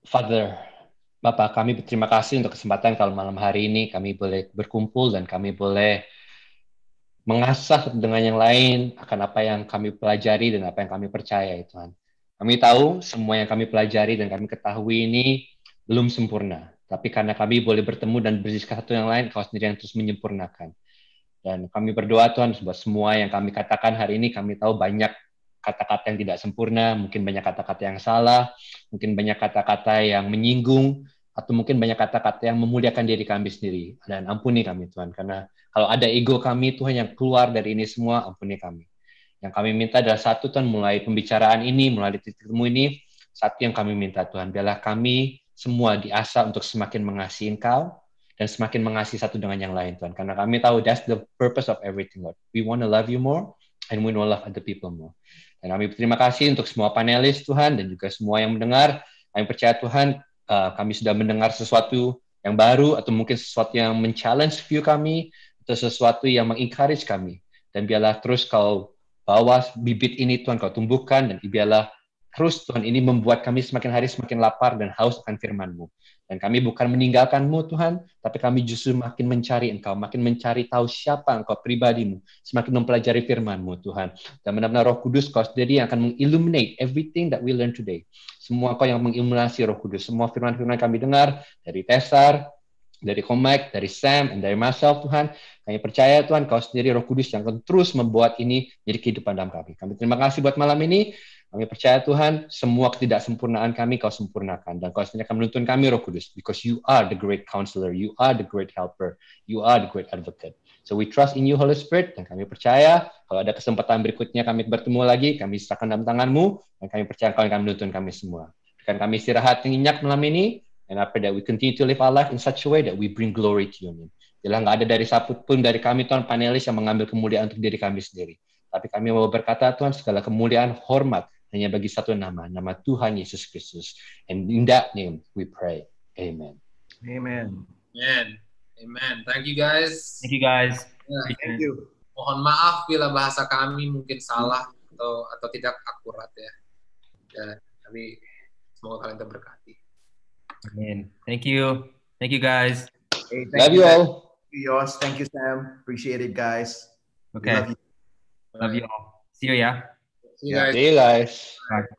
Father, Bapak, kami berterima kasih untuk kesempatan kalau malam hari ini kami boleh berkumpul dan kami boleh mengasah satu dengan yang lain akan apa yang kami pelajari dan apa yang kami percaya, Tuhan. Kami tahu semua yang kami pelajari dan kami ketahui ini belum sempurna. Tapi karena kami boleh bertemu dan berdiskusi satu yang lain, Kau sendiri yang terus menyempurnakan. Dan kami berdoa, Tuhan, buat semua yang kami katakan hari ini, kami tahu banyak kata-kata yang tidak sempurna, mungkin banyak kata-kata yang salah, mungkin banyak kata-kata yang menyinggung, atau mungkin banyak kata-kata yang memuliakan diri kami sendiri. Dan ampuni kami, Tuhan, karena kalau ada ego kami, Tuhan, yang keluar dari ini semua, ampuni kami. Yang kami minta adalah satu, Tuhan, mulai pembicaraan ini, mulai titik temu ini, satu yang kami minta, Tuhan, biarlah kami semua diasah untuk semakin mengasihi Engkau, dan semakin mengasihi satu dengan yang lain, Tuhan. Karena kami tahu that's the purpose of everything, Lord. We want to love you more, and we want to love other people more. Dan kami berterima kasih untuk semua panelis, Tuhan, dan juga semua yang mendengar. Kami percaya, Tuhan, kami sudah mendengar sesuatu yang baru, atau mungkin sesuatu yang men-challenge view kami, atau sesuatu yang meng-encourage kami. Dan biarlah terus Kau bawa bibit ini, Tuhan, Kau tumbuhkan, dan biarlah terus, Tuhan, ini membuat kami semakin hari semakin lapar dan haus akan firman-Mu. Dan kami bukan meninggalkan-Mu, Tuhan, tapi kami justru makin mencari Engkau, makin mencari tahu siapa Engkau pribadi-Mu, semakin mempelajari firman-Mu, Tuhan. Dan benar-benar Roh Kudus, Kau sendiri yang akan mengilluminate everything that we learn today. Semua Kau yang mengilluminasi Roh Kudus, semua firman-firman kami dengar, dari Tesar, dari Komek, dari Sam, dan dari myself, Tuhan. Kami percaya, Tuhan, Kau sendiri Roh Kudus yang akan terus membuat ini jadi kehidupan dalam kami. Kami terima kasih buat malam ini. Kami percaya, Tuhan, semua ketidaksempurnaan kami Kau sempurnakan. Dan Kau sendiri akan menuntun kami, Roh Kudus. Because you are the great counselor. You are the great helper. You are the great advocate. So we trust in you, Holy Spirit. Dan kami percaya, kalau ada kesempatan berikutnya kami bertemu lagi, kami serahkan dalam tangan-Mu. Dan kami percaya Kau akan menuntun kami semua. Berikan kami istirahat yang nyenyak malam ini. And I pray that we continue to live our life in such a way that we bring glory to your name. Bila nggak ada dari satu pun dari kami, Tuhan, panelis yang mengambil kemuliaan untuk diri kami sendiri. Tapi kami mau berkata, Tuhan, segala kemuliaan, hormat, hanya bagi satu nama Tuhan Yesus Kristus. And in that name we pray. Amen. Amen. Amen. Thank you guys. Thank you guys. Thank you. Mohon maaf bila bahasa kami mungkin salah atau tidak akurat ya. Tapi semoga kalian terberkati. Amen. Thank you. Thank you guys. Hey, Love you all. Yours. Thank you, Sam. Appreciate it, guys. Okay. Love you. Love you all. See you, yeah. See you guys. See you guys. Bye.